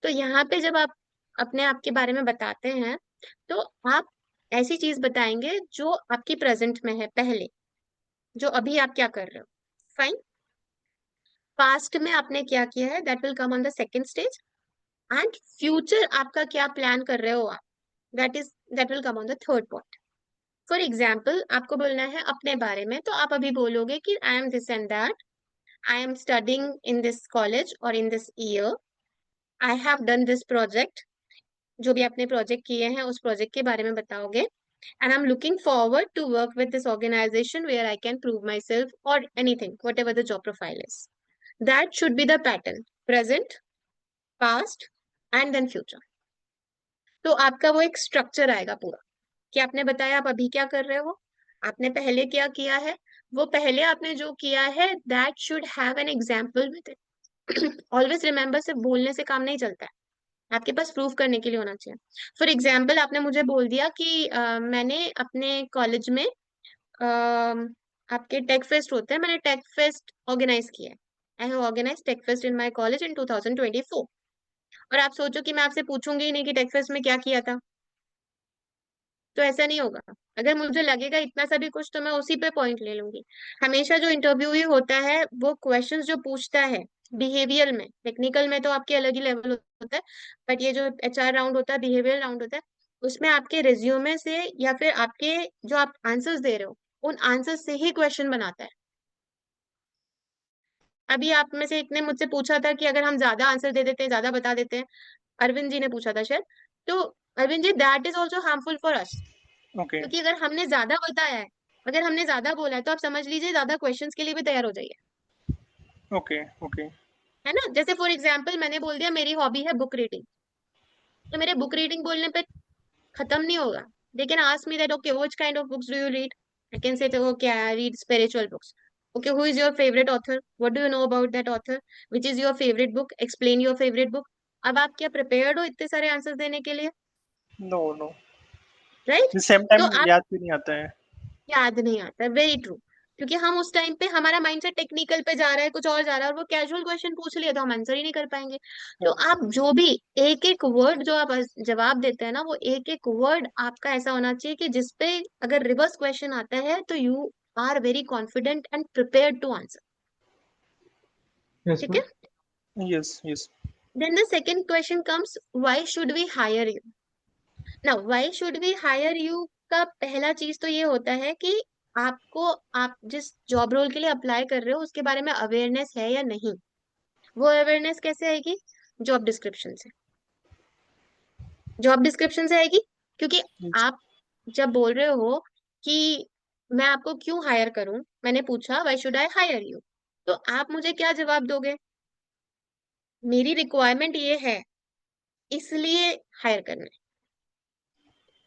तो यहाँ पे जब आप अपने आप के बारे में बताते हैं तो आप ऐसी चीज बताएंगे जो आपकी प्रेजेंट में है पहले, जो अभी आप क्या कर रहे हो, फाइन। पास्ट में आपने क्या किया है that will come on the second stage, and future आपका क्या प्लान कर रहे हो आप, that will come on the third point. For example आपको बोलना है अपने बारे में, तो आप अभी बोलोगे कि I am this and that, I am studying in this college और in this year, I have done this project, जो भी आपने प्रोजेक्ट किए हैं उस प्रोजेक्ट के बारे में बताओगे, and I'm looking forward to work with this organization where I can prove myself or anything, whatever the job profile is. That should be the pattern: present, past, and then future. तो आपका वो एक structure आएगा पूरा कि आपने बताया आप अभी क्या कर रहे हो, आपने पहले क्या किया है, वो पहले आपने जो किया है that should have an example with it. Always remember, सिर्फ बोलने से काम नहीं चलता है, आपके पास प्रूफ करने के लिए होना चाहिए। फॉर एग्जाम्पल आपने मुझे बोल दिया कि मैंने अपने कॉलेज में आपके टेक फेस्ट होते हैं, मैंने टेक फेस्ट ऑर्गेनाइज किया है, I have organise tech fest in my college in 2024। और आप सोचो कि मैं आपसे पूछूंगी ही नहीं कि टेक फेस्ट में क्या किया था, तो ऐसा नहीं होगा। अगर मुझे लगेगा इतना सा भी कुछ तो मैं उसी पे पॉइंट ले लूंगी। हमेशा जो इंटरव्यू होता है वो क्वेश्चंस जो पूछता है बिहेवियर में, टेक्निकल में तो आपके अलग ही लेवल होता है, बट ये जो एचआर राउंड होता है, बिहेवियर राउंड होता है, उसमें आपके रिज्यूमे से या फिर आपके जो आप आंसर्स दे रहे हो उन आंसर्स से ही क्वेश्चन बनाता है। अभी आप में से एक ने मुझसे पूछा था कि अगर हम ज्यादा आंसर दे देते हैं, ज्यादा बता देते हैं, अरविंद जी ने पूछा था शायद, तो Arvind ji that is also harmful for us, Okay. क्योंकि अगर हमने ज्यादा बताया है, अगर हमने ज्यादा बोला है, तो आप समझ लीजिए ज्यादा क्वेश्चंस के लिए भी तैयार हो जाइए, Okay. Okay. है ना? जैसे फॉर एग्जाम्पल मैंने बोल दिया मेरी हॉबी है बुक रीडिंग, तो मेरे बुक रीडिंग बोलने पे खत्म नहीं होगा। They can ask me that okay which kind of books do you read, I can say okay I read spiritual books, okay who is your favorite author, what do you know about that author, which is your favorite book, explain your favorite book। अब आप क्या prepared हो इतने सारे answers देने के लिए, No, no. Right? The same तो time आप याद भी नहीं आता है। याद नहीं आता, वेरी ट्रू, क्योंकि हम उस टाइम पे हमारा माइंडसेट टेक्निकल पे जा रहा है, कुछ और जा रहा है, और वो कैजुअल क्वेश्चन पूछ लिया तो हम आंसर ही नहीं कर पाएंगे। तो आप जो भी एक एक वर्ड जो आप जवाब देते हैं ना, वो एक एक वर्ड आपका ऐसा होना चाहिए कि जिसपे अगर रिवर्स क्वेश्चन आता है तो you are very confident and prepared to answer. Yes, ठीक ma'am. है? Yes, yes. Then the second question comes, why should we hire you? Now, why should we hire you का पहला चीज तो ये होता है कि आपको, आप जिस जॉब रोल के लिए अप्लाई कर रहे हो उसके बारे में अवेयरनेस है या नहीं। वो अवेयरनेस कैसे आएगी? जॉब डिस्क्रिप्शन से, जॉब डिस्क्रिप्शन से आएगी, क्योंकि आप जब बोल रहे हो कि मैं आपको क्यों हायर करूं, मैंने पूछा why should I hire you, तो आप मुझे क्या जवाब दोगे? मेरी रिक्वायरमेंट ये है इसलिए हायर करना है।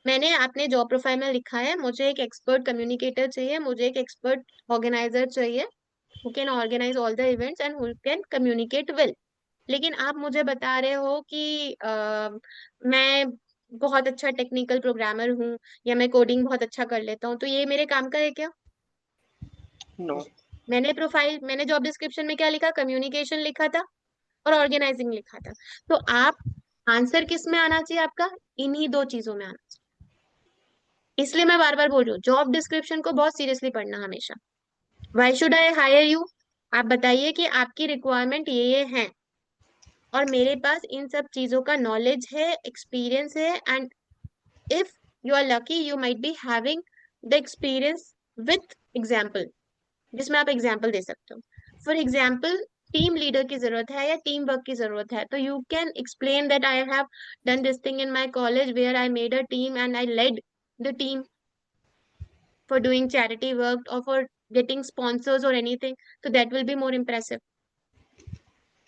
मैंने अपने जॉब प्रोफाइल में लिखा है मुझे एक एक्सपर्ट कम्युनिकेटर चाहिए, मुझे एक एक्सपर्ट ऑर्गेनाइजर चाहिए, who can organize all the events and who can communicate well. लेकिन आप मुझे बता रहे हो कि मैं बहुत अच्छा टेक्निकल प्रोग्रामर हूँ या मैं कोडिंग बहुत अच्छा कर लेता हूँ, तो ये मेरे काम का है क्या? No. मैंने जॉब डिस्क्रिप्शन में क्या लिखा? कम्युनिकेशन लिखा था और ऑर्गेनाइजिंग लिखा था। तो आप आंसर किस में आना चाहिए आपका? इन्हीं दो चीजों में आना चाहिए। इसलिए मैं बार बार बोल रही हूँ, जॉब डिस्क्रिप्शन को बहुत सीरियसली पढ़ना हमेशा। Why should I hire you? आप बताइए कि आपकी रिक्वायरमेंट ये हैं और मेरे पास इन सब चीजों का नॉलेज है, एक्सपीरियंस है, and if you are lucky you might be having the experience with example, जिसमें आप एग्जाम्पल दे सकते हो। फॉर एग्जाम्पल, टीम लीडर की जरूरत है या टीम वर्क की जरूरत है, तो you can explain that I have done this thing in my college where I made a team and I led the team for doing charity work or for getting sponsors or anything, so that will be more impressive.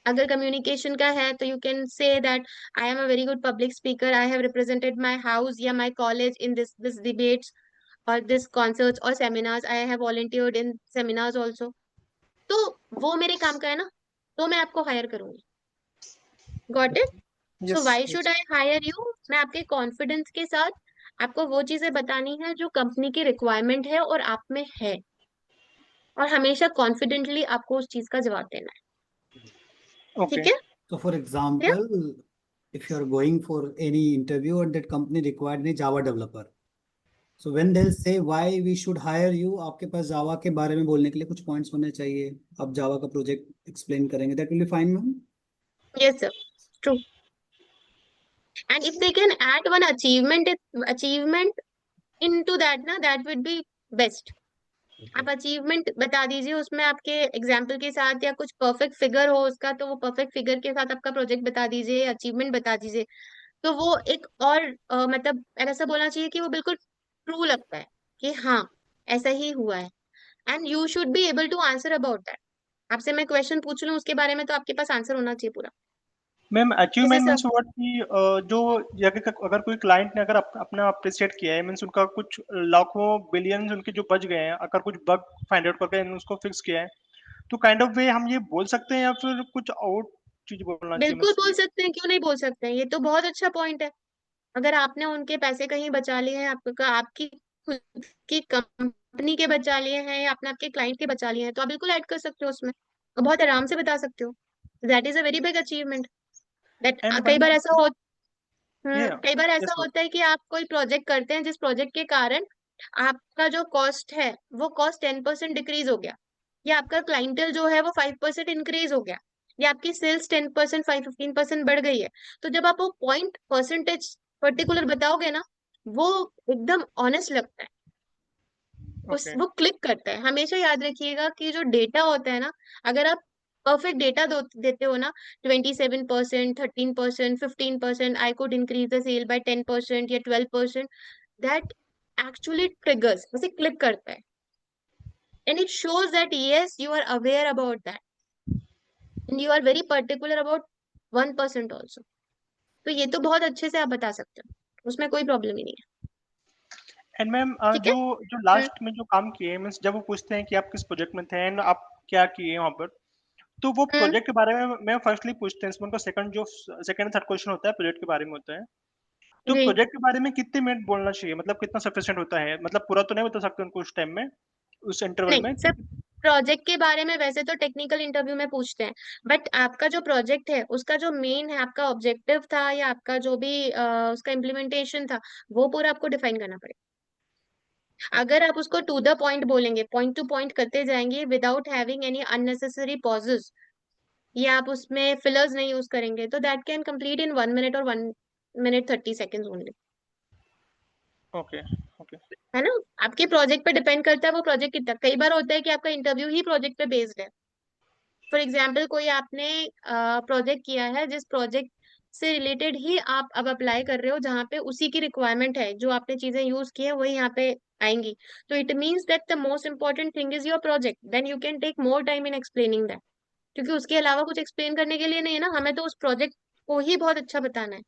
अगर communication का है तो you can say that I am a very good public speaker, I have represented my house या my college in this debates or this concerts or seminars, I have volunteered in seminars also. तो वो मेरे काम का है ना, तो मैं आपको हायर करूंगी। Got it? So Yes, why yes. should I hire you? मैं आपके कॉन्फिडेंस के साथ आपको वो चीजें बतानी है जो कंपनी की रिक्वायरमेंट है और आप में है, और हमेशा कॉन्फिडेंटली आपको उस चीज का जवाब देना है। ठीक Okay. है? So for example, if you're going for any interview and that company required any Java developer, so when they'll say why we should hire you, आपके पास जावा के बारे में बोलने के लिए कुछ पॉइंट्स होने चाहिए। आप जावा का प्रोजेक्ट एक्सप्लेन करेंगे, that will be fine, ma'am. Yes, sir. True. And if they can add one achievement into that ना, that would be best. आप अचीवमेंट बता दीजिए उसमें आपके एग्जाम्पल के साथ, या कुछ परफेक्ट फिगर हो उसका, तो वो परफेक्ट फिगर के साथ आपका प्रोजेक्ट बता दीजिए, अचीवमेंट बता दीजिए। तो वो एक और मतलब ऐसा बोलना चाहिए कि वो बिल्कुल ट्रू लगता है कि हाँ ऐसा ही हुआ है, and you should be able to answer about that. आपसे मैं क्वेश्चन पूछ लूँ उसके बारे में, तो आपके पास आंसर होना चाहिए पूरा। मैम जैसे अचीवमेंट मीन्स सब व्हाट कि जो अगर कोई क्लाइंट ने अगर अपना अप्रिशिएट किया है, मीन्स उनका कुछ लाखों बिलियंस उनके जो बच गए हैं, अगर कुछ बग फाइंड आउट करके उसको फिक्स किया है, तो काइंड ऑफ वे हम ये बोल सकते हैं या फिर कुछ और चीज बोलना चाहिए? बिल्कुल मीन्स बोल सकते हैं, क्यों नहीं बोल सकते हैं? ये तो बहुत अच्छा पॉइंट है। अगर आपने उनके पैसे कहीं बचा लिए हैं, आपकी खुद की कंपनी के बचा लिए हैं, या आपने आपके क्लाइंट के बचा लिए हैं, तो आप बिल्कुल ऐड कर सकते हो उसमें और बहुत आराम से बता सकते हो। That is a very big achievement. That and कई वन बार मोर। ऐसा हो या कई बार ऐसा यस मैम। होता है कि आप कोई प्रोजेक्ट करते हैं जिस प्रोजेक्ट के कारण आपका जो कॉस्ट है वो कॉस्ट 10% डिक्रीज हो गया, या आपका क्लाइंटल जो है वो 5% इंक्रीज हो गया, या आपकी सेल्स 10% 15% बढ़ गई है। तो जब आप वो पॉइंट परसेंटेज पर्टिकुलर बताओगे ना, वो एकदम ऑनेस्ट लगता है, ओके। वो क्लिक करता है। हमेशा याद रखिएगा कि जो डेटा होता है ना, अगर आप परफेक्ट डेटा देते हो ना, 27%, 13%, 15%, I could increase the sale by 10% या 12%, दैट एक्चुअली ट्रिगर्स, उसे क्लिक करता है, and it shows that yes you are aware about that and you are very particular about 1% also. तो ये तो बहुत अच्छे से आप बता सकते हो, उसमें कोई प्रॉब्लम ही नहीं है। एंड मैम ठीक है? जो जो लास्ट में जो काम किए, मीन्स जब वो पूछते हैं कि आप किस प्रोजेक्ट में थे एंड आप क्या किए वहाँ पर, तो वो हम्म प्रोजेक्ट के बारे में मैं फर्स्टली पूछते हैं, इसमें उनका सेकंड थर्ड क्वेश्चन होता है प्रोजेक्ट के बारे में होता है। तो जी प्रोजेक्ट के बारे में कितने मिनट बोलना चाहिए, मतलब कितना सफिशिएंट होता है? मतलब पूरा तो नहीं बता सकते उनको उस टाइम में, उस इंटरवल नहीं में सर, कि प्रोजेक्ट के बारे में वैसे तो टेक्निकल इंटरव्यू में पूछते हैं, बट आपका जो प्रोजेक्ट है उसका जो मेन है, आपका ऑब्जेक्टिव था या आपका जो भी उसका इम्प्लीमेंटेशन था, वो पूरा आपको डिफाइन करना पड़ेगा। अगर आप उसको टू द पॉइंट बोलेंगे, पॉइंट टू पॉइंट करते जाएंगे without having any unnecessary pauses, या आप उसमें फिलर्स नहीं यूज करेंगे, तो that can complete in 1 minute और 1 minute 30 second only. Okay okay. है ना? आपके प्रोजेक्ट पे डिपेंड करता है वो प्रोजेक्ट कितना। कई बार होता है कि आपका इंटरव्यू ही प्रोजेक्ट पे बेस्ड है। फॉर एग्जाम्पल, कोई आपने प्रोजेक्ट किया है जिस प्रोजेक्ट से रिलेटेड ही आप अब अप्लाई कर रहे हो, जहाँ पे उसी की रिक्वायरमेंट है, जो आपने चीजें यूज की है वही यहाँ पे आएंगी, तो it means that the most important thing is your project, then you can take more time in explaining that, क्योंकि उसके अलावा कुछ एक्सप्लेन करने के लिए नहीं है ना, हमें तो उस प्रोजेक्ट को ही बहुत अच्छा बताना है।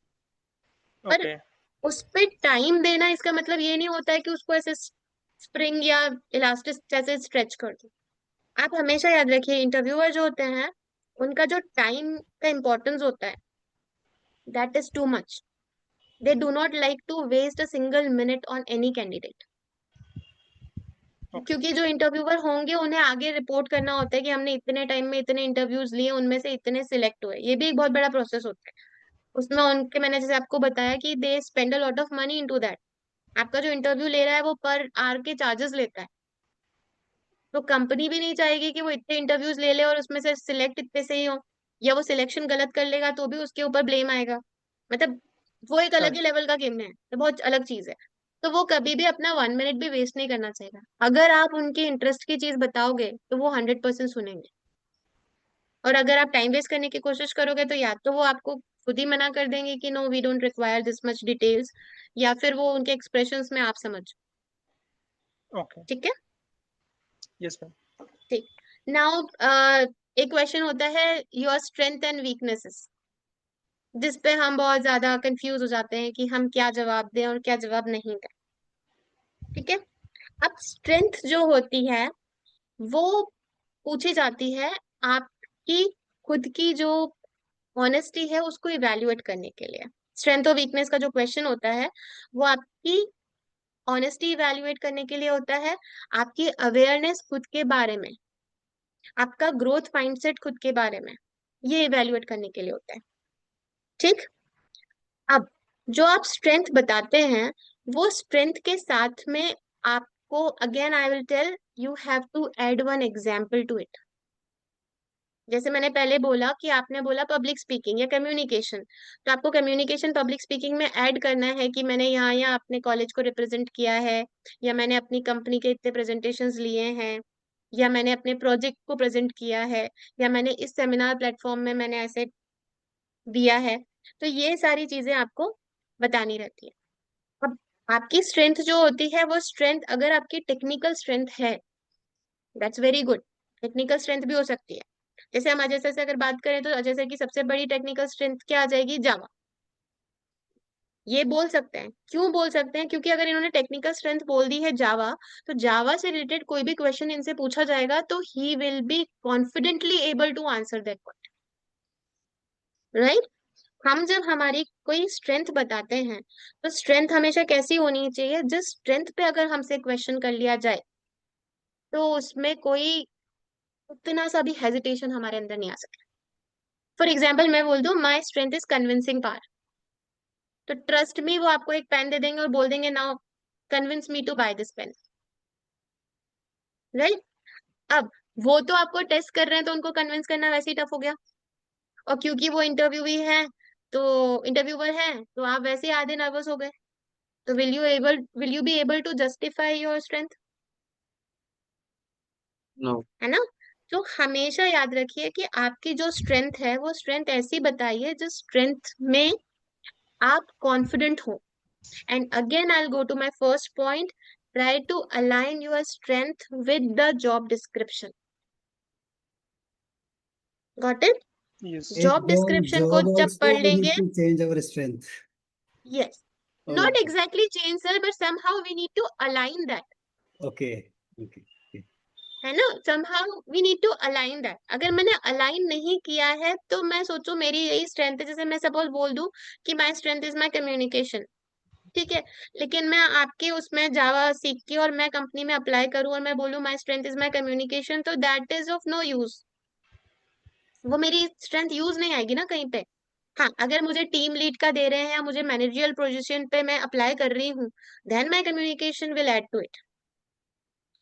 पर ओके। उस पे टाइम देना इसका मतलब ये नहीं होता है कि उसको ऐसे स्प्रिंग या इलास्टिक जैसे स्ट्रेच कर दो। आप हमेशा याद रखिए, इंटरव्यूअर जो होते हैं उनका जो टाइम का इम्पोर्टेंस होता है, that is too much. They do not like to waste a single minute on any candidate. Okay. क्योंकि जो इंटरव्यूअर होंगे उन्हें आगे रिपोर्ट करना होता है कि हमने इतने टाइम में इतने इंटरव्यूज लिए, उनमें से इतने सिलेक्ट हुए. ये भी एक बहुत बड़ा प्रोसेस होता है. उसमें उनके, मैंने जैसे आपको बताया कि they spend a lot of money into that. आपका जो इंटरव्यू ले रहा है वो पर आवर के चार्जेस लेता है. तो कंपनी भी नहीं चाहेगी कि वो इतने इंटरव्यूज ले ले और उसमें से सिलेक्ट इतने से ही हो, या वो सिलेक्शन गलत कर लेगा तो भी उसके ऊपर ब्लेम आएगा. मतलब वो एक अलग ही लेवल का गेम है, तो बहुत अलग चीज है. तो वो कभी भी अपना 1 मिनट भी वेस्ट नहीं करना चाहिए. अगर आप उनके इंटरेस्ट की चीज बताओगे तो वो 100% सुनेंगे. और अगर आप टाइम वेस्ट करने की कोशिश करोगे तो या तो वो आपको खुद ही मना कर देंगे कि no we don't require this much details, या फिर वो उनके एक्सप्रेशंस में आप समझ. Okay. ठीक है. Yes, ma'am. ठीक. नाउ एक क्वेश्चन होता है योर स्ट्रेंथ एंड वीकनेसेस, जिस पे हम बहुत ज्यादा कंफ्यूज हो जाते हैं कि हम क्या जवाब दें और क्या जवाब नहीं दें. ठीक है. अब स्ट्रेंथ जो होती है वो पूछी जाती है आपकी खुद की जो ऑनेस्टी है उसको इवैल्यूएट करने के लिए. स्ट्रेंथ और वीकनेस का जो क्वेश्चन होता है वो आपकी ऑनेस्टी इवैल्यूएट करने के लिए होता है, आपकी अवेयरनेस खुद के बारे में, आपका ग्रोथ माइंडसेट खुद के बारे में, ये इवैल्यूएट करने के लिए होता है. ठीक. अब जो आप स्ट्रेंथ बताते हैं वो स्ट्रेंथ के साथ में आपको, again I will tell, you have to add one example to it. जैसे मैंने पहले बोला कि आपने बोला पब्लिक स्पीकिंग या कम्युनिकेशन, तो आपको कम्युनिकेशन पब्लिक स्पीकिंग में ऐड करना है कि मैंने यहाँ यहाँ अपने कॉलेज को रिप्रेजेंट किया है, या मैंने अपनी कंपनी के इतने प्रेजेंटेशंस लिए हैं, या मैंने अपने प्रोजेक्ट को प्रेजेंट किया है, या मैंने इस सेमिनार प्लेटफॉर्म में मैंने ऐसे दिया है. तो ये सारी चीजें आपको बतानी रहती है. अब आपकी स्ट्रेंथ जो होती है वो स्ट्रेंथ, अगर आपकी टेक्निकल स्ट्रेंथ है, that's very good. Technical strength भी हो सकती है. जैसे हम अजय सर से अगर बात करें तो अजय सर की सबसे बड़ी टेक्निकल स्ट्रेंथ क्या आ जाएगी? जावा. ये बोल सकते हैं. क्यों बोल सकते हैं? क्योंकि अगर इन्होंने टेक्निकल स्ट्रेंथ बोल दी है जावा, तो जावा से रिलेटेड कोई भी क्वेश्चन इनसे पूछा जाएगा तो he will be confidently able to answer that question. Right. हम जब हमारी कोई स्ट्रेंथ बताते हैं तो स्ट्रेंथ हमेशा कैसी होनी चाहिए? जिस स्ट्रेंथ पे अगर हमसे क्वेश्चन कर लिया जाए तो उसमें कोई उतना सा भी हेजिटेशन हमारे अंदर नहीं आ सके. फॉर एग्जाम्पल मैं बोल दूं my strength is convincing power, तो ट्रस्ट मी वो आपको एक पेन दे देंगे और बोल देंगे now convince me to buy this pen. Right. अब वो तो आपको टेस्ट कर रहे हैं तो उनको कन्विंस करना वैसे ही टफ हो गया, और क्योंकि वो इंटरव्यूवी है तो इंटरव्यूअर है तो आप वैसे ही आधे नर्वस हो गए. तो will you be able to justify your strength? No. है ना. तो हमेशा याद रखिए कि आपकी जो स्ट्रेंथ है वो स्ट्रेंथ ऐसी बताइए जिस स्ट्रेंथ में आप कॉन्फिडेंट हो. And again I will go to my first point, try to align your strength with the job description. Got it? Yes. Job description को जब पढ़ लेंगे, change our strength. yes, not exactly change sir, but somehow we need to align that. Okay. Okay. है ना. somehow we need to align that. अगर मैंने align नहीं किया है तो मैं सोचू मेरी यही स्ट्रेंथ है. जैसे मैं सपोज बोल दूं कि my strength is my communication, ठीक है, लेकिन मैं आपके उसमें जावा सीख के और मैं कंपनी में अप्लाई करूं और मैं बोलूं my strength is my communication, तो that is of no use. वो मेरी स्ट्रेंथ यूज नहीं आएगी ना कहीं पे. हाँ, अगर मुझे टीम लीड का दे रहे हैं या मुझे मैनेजरियल पोजीशन पे मैं अप्लाई कर रही हूँ, then my communication will add to it.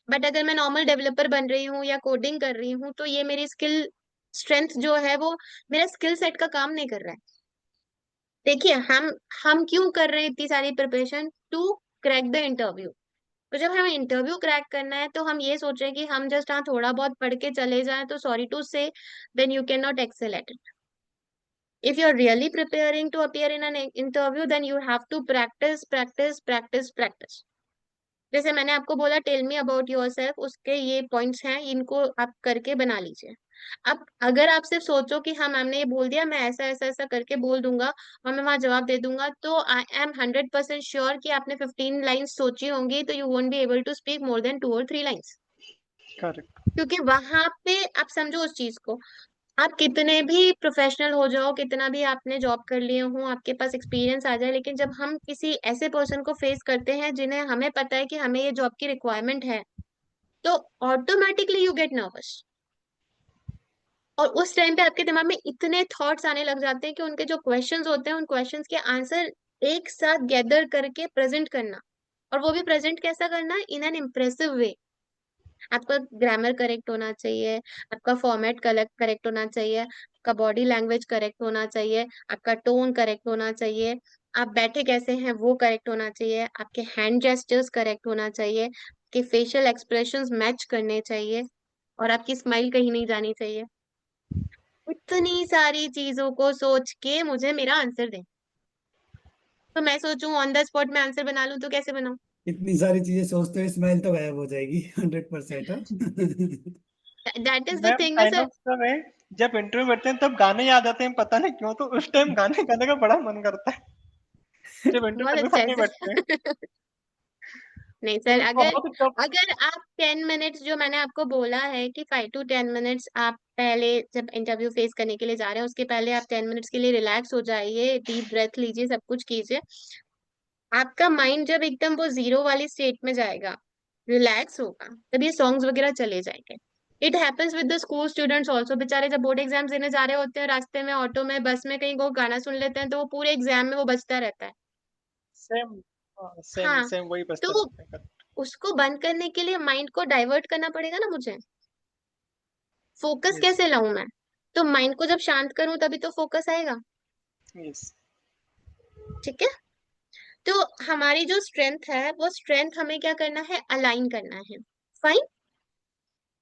But अगर मैं नॉर्मल डेवलपर बन रही हूँ या कोडिंग कर रही हूँ तो ये मेरी स्किल स्ट्रेंथ जो है वो मेरा स्किल सेट का काम नहीं कर रहा है. देखिए हम क्यों कर रहे हैं इतनी सारी preparation? To crack the interview. तो जब हमें इंटरव्यू क्रैक करना है तो हम ये सोच रहे हैं कि हम जस्ट हाँ थोड़ा बहुत पढ़ के चले जाएं, तो sorry to say then you can not excel at it. If you're really preparing to appear in an interview, then you have to practice. जैसे मैंने आपको बोला टेल मी अबाउट योरसेल्फ, उसके ये पॉइंट्स हैं, इनको आप करके बना लीजिए. अब अगर आप सिर्फ सोचो कि हाँ मैम ने ये बोल दिया मैं ऐसा ऐसा ऐसा करके बोल दूंगा और मैं वहां जवाब दे दूंगा, तो आई एम 100% श्योर कि आपने 15 लाइंस सोची होंगी तो you won't be able to speak more than 2 or 3 lines. Correct. क्योंकि वहां पे आप समझो उस चीज को, आप कितने भी प्रोफेशनल हो जाओ, कितना भी आपने जॉब कर लिए हो, आपके पास एक्सपीरियंस आ जाए, लेकिन जब हम किसी ऐसे पर्सन को फेस करते हैं जिन्हें हमें पता है कि हमें ये जॉब की रिक्वायरमेंट है, तो ऑटोमेटिकली यू गेट नर्वस। और उस टाइम पे आपके दिमाग में इतने थॉट्स आने लग जाते हैं कि उनके जो क्वेश्चंस होते हैं उन क्वेश्चंस के आंसर एक साथ गैदर करके प्रेजेंट करना, और वो भी प्रेजेंट कैसा करना, इन एन इम्प्रेसिव वे। आपका ग्रामर करेक्ट होना चाहिए, आपका फॉर्मेट करेक्ट होना चाहिए, आपका बॉडी लैंग्वेज करेक्ट होना चाहिए, आपका टोन करेक्ट होना चाहिए, आप बैठे कैसे हैं वो करेक्ट होना चाहिए, आपके हैंड जेस्चर्स करेक्ट होना चाहिए, आपके फेशियल एक्सप्रेशंस मैच करने चाहिए, और आपकी स्माइल कहीं नहीं जानी चाहिए। इतनी सारी चीजों को सोच के मुझे मेरा आंसर दें, तो मैं सोचूं ऑन द स्पॉट में आंसर बना लूं तो कैसे बनाऊं? इतनी सारी चीजें सोचते हुए स्माइल तो गायब हो जाएगी 100%। That is the ma'am thing ना काइंड सर। ऑफ सब है, जब इंटरव्यू करते हैं तब गाने याद आते हैं, पता नहीं क्यों, तो उस टाइम गाने गाने का बड़ा मन करता है जब इंटरव्यू बहुत करने अच्छा है सामने बैठते हैं। सर। नहीं तो सर, अगर बहुत ही टफ। अगर आप 10 मिनट्स, जो मैंने आपको बोला है कि 5 to 10 मिनट्स आप पहले जब इंटरव्यू फेस करने के लिए जा रहे हैं, उसके पहले आप 10 मिनट्स के लिए रिलैक्स हो जाइए, डीप ब्रेथ लीजिए, सब कुछ कीजिए। आपका माइंड जब एकदम वो जीरो वाली स्टेट में जाएगा, रिलैक्स होगा, तब ये सॉन्ग्स वगैरह चले जाएंगे। It happens with the school students also, बेचारे जब बोर्ड एग्जाम्स देने जा रहे होते हैं, रास्ते में, ऑटो में, बस में, कहीं वो गाना सुन लेते हैं, तो वो पूरे एग्जाम में वो बजता रहता है। सेम सेम हाँ, सेम वही बचता तो रहता है। उसको बंद करने के लिए माइंड को डाइवर्ट करना पड़ेगा ना मुझे। फोकस यस कैसे लाऊं मैं? तो माइंड को जब शांत करूं तभी तो फोकस आएगा। यस ठीक है, तो हमारी जो स्ट्रेंथ है, वो स्ट्रेंथ हमें क्या करना है, अलाइन करना है। फाइन।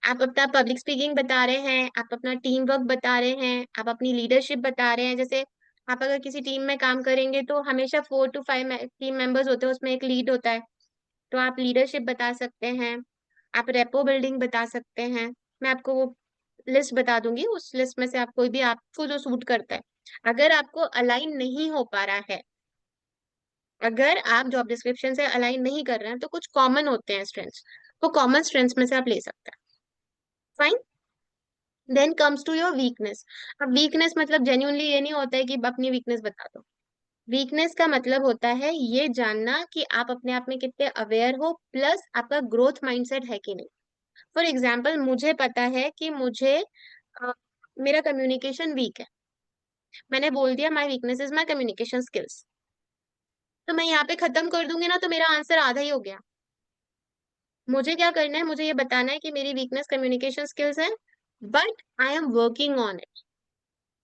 आप अपना पब्लिक स्पीकिंग बता रहे हैं, आप अपना टीम वर्क बता रहे हैं, आप अपनी लीडरशिप बता रहे हैं। जैसे आप अगर किसी टीम में काम करेंगे तो हमेशा 4 to 5 टीम मेंबर्स होते हैं, उसमें एक लीड होता है, तो आप लीडरशिप बता सकते हैं, आप रेपो बिल्डिंग बता सकते हैं। मैं आपको वो लिस्ट बता दूंगी, उस लिस्ट में से आप कोई भी आपको जो सूट करता है। अगर आपको अलाइन नहीं हो पा रहा है, अगर आप जॉब डिस्क्रिप्शन से अलाइन नहीं कर रहे हैं, तो कुछ कॉमन होते हैं स्ट्रेंथ्स, वो कॉमन स्ट्रेंथ्स में से आप ले सकते हैं। Fine. Then comes to your weakness. अब वीकनेस मतलब जेन्युइनली ये नहीं होता है कि अपनी वीकनेस बता दो। वीकनेस का मतलब होता है ये जानना कि आप अपने आप में कितने अवेयर हो, प्लस आपका ग्रोथ माइंडसेट है कि नहीं। फॉर एग्जाम्पल, मुझे पता है कि मुझे मेरा कम्युनिकेशन वीक है, मैंने बोल दिया my weakness is my communication skills, तो मैं यहाँ पे खत्म कर दूंगी ना, तो मेरा आंसर आधा ही हो गया। मुझे क्या करना है, मुझे ये बताना है कि मेरी वीकनेस कम्युनिकेशन स्किल्स है, but I am working on it.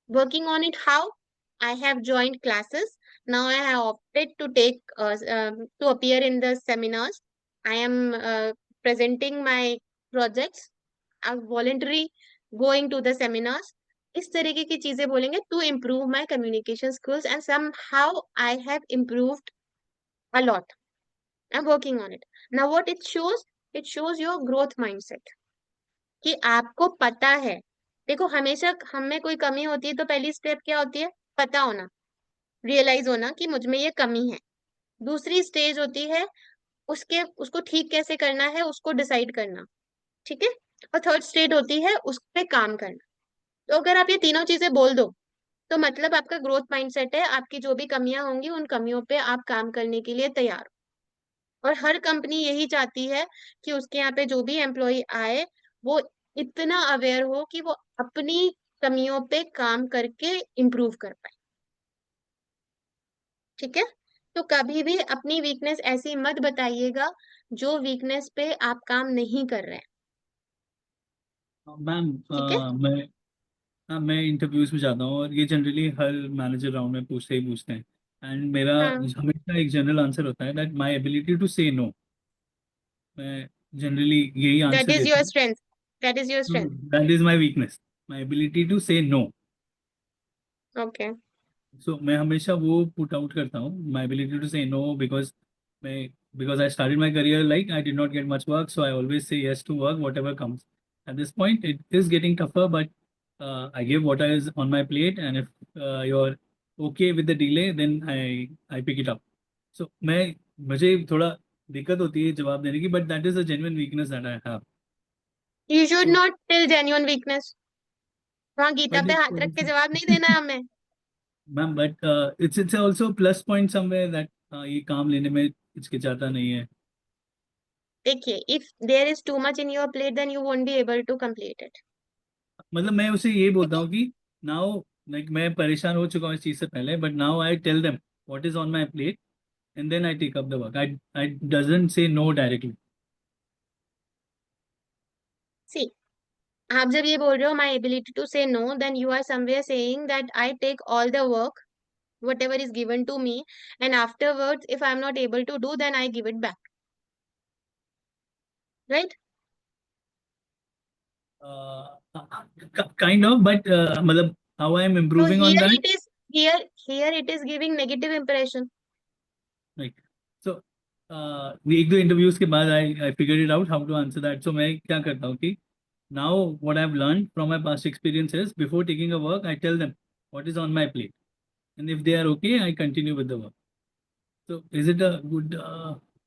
Working on it how? I have joined classes. Now I have opted to to appear in the seminars. I am presenting my projects. I'm voluntarily going to the seminars. इस तरीके की चीजें बोलेंगे to improve my communication skills, and somehow I have improved a lot. I'm working on it. Now what it shows? It shows your growth mindset. कि आपको पता है। देखो, हमेशा हम में कोई कमी होती है तो पहली स्टेप क्या होती है, पता होना, रियलाइज होना कि मुझ में ये कमी है। दूसरी स्टेज होती है उसके उसको ठीक कैसे करना है, उसको डिसाइड करना। ठीक है, और थर्ड स्टेज होती है उस पे काम करना। तो अगर आप ये तीनों चीजें बोल दो, तो मतलब आपका ग्रोथ माइंडसेट है, आपकी जो भी कमियां होंगी उन कमियों पे आप काम करने के लिए तैयार हो। और हर कंपनी यही चाहती है कि उसके यहाँ पे जो भी एम्प्लॉय आए, वो इतना अवेयर हो कि वो अपनी कमियों पे काम करके इम्प्रूव कर पाए। ठीक है, तो कभी भी अपनी वीकनेस ऐसी मत बताइएगा जो वीकनेस पे आप काम नहीं कर रहे हैं। मैम ठीक है, मैं इंटरव्यूज में जाता हूँ और ये जनरली हर मैनेजर राउंड में पूछते ही पूछते हैं, एंड मेरा हाँ, हमेशा एक जनरल आंसर होता है that my ability to say no. मैं जनरली यही दैट आंसर इज देता योर हूँ। Strength, that is your strength. That is my weakness, my ability to say no. Okay, so मैं हमेशा वो पुट आउट करता हूँ, my ability to say no, मैं because I started my career like I did not get much work, so I always say yes to work whatever comes. Eight this point it is getting tougher, but I give what is on my plate, and if you are okay with the delay then I pick it up. So मुझे थोड़ा दिक्कत होती है जवाब देने की, but that is a genuine weakness that I have. You should So- not tell genuine weakness. वहाँ Gita But पे it's हाथ रख के also- जवाब नहीं देना है हमें. Ma'am but it's also plus point somewhere that ये काम लेने में हिचकिचाता नहीं है. देखिए, if there is too much in your plate, then you won't be able to complete it. मतलब मैं उसे ये बोलता हूँ कि नाउ लाइक मैं परेशान हो चुका हूँ इस चीज से पहले, but now I tell them what is on my plate and then I take up the work. I doesn't say no directly. See, आप जब ये बोल रहे हो my ability to say no, then you are somewhere saying that I take all the work, whatever is given to me, and afterwards, if I am not able to do, then I give it back. Right? Kind of, but मतलब how I am So improving on here that. it is, here it is giving negative impression. Like, so एक दो interviews के बाद I figured it out how to answer that. So मैं क्या करता हूँ कि now what I've learned from my past experiences, before taking a work, I tell them what is on my plate, and if they are okay, I continue with the work. So is it a good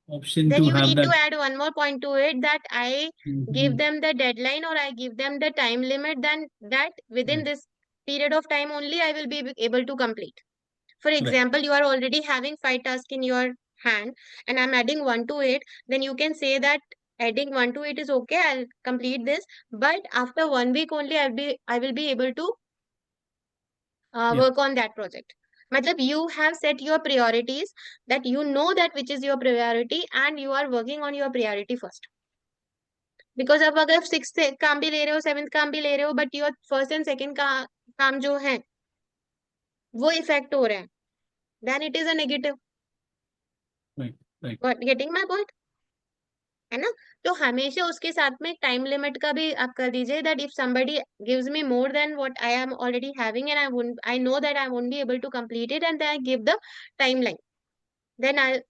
option Then to you have need that? to add one more point to it, that I give them the deadline or I give them the time limit, then that within Right. this period of time only I will be able to complete. For Right. example, you are already having 5 tasks in your hand and I'm adding 1 to it, then you can say that adding 1 to it is okay, I'll complete this, but after 1 week only I will be able to Yeah. work on that project. मतलब you have set your priorities, that you know that which is your priority and you are working on your priority first. Because अब अगर 6th काम भी ले रहे हो 7th काम भी ले रहे हो, but your first and second काम जो है वो इफेक्ट हो रहा है, then it is a negative. Right. Right. Getting my point? है ना? तो हमेशा उसके साथ में टाइम लिमिट का भी आप कर दीजिए, that if somebody gives me more than what I am already having and I know that I won't be able to complete it, and then I give the timeline. Then I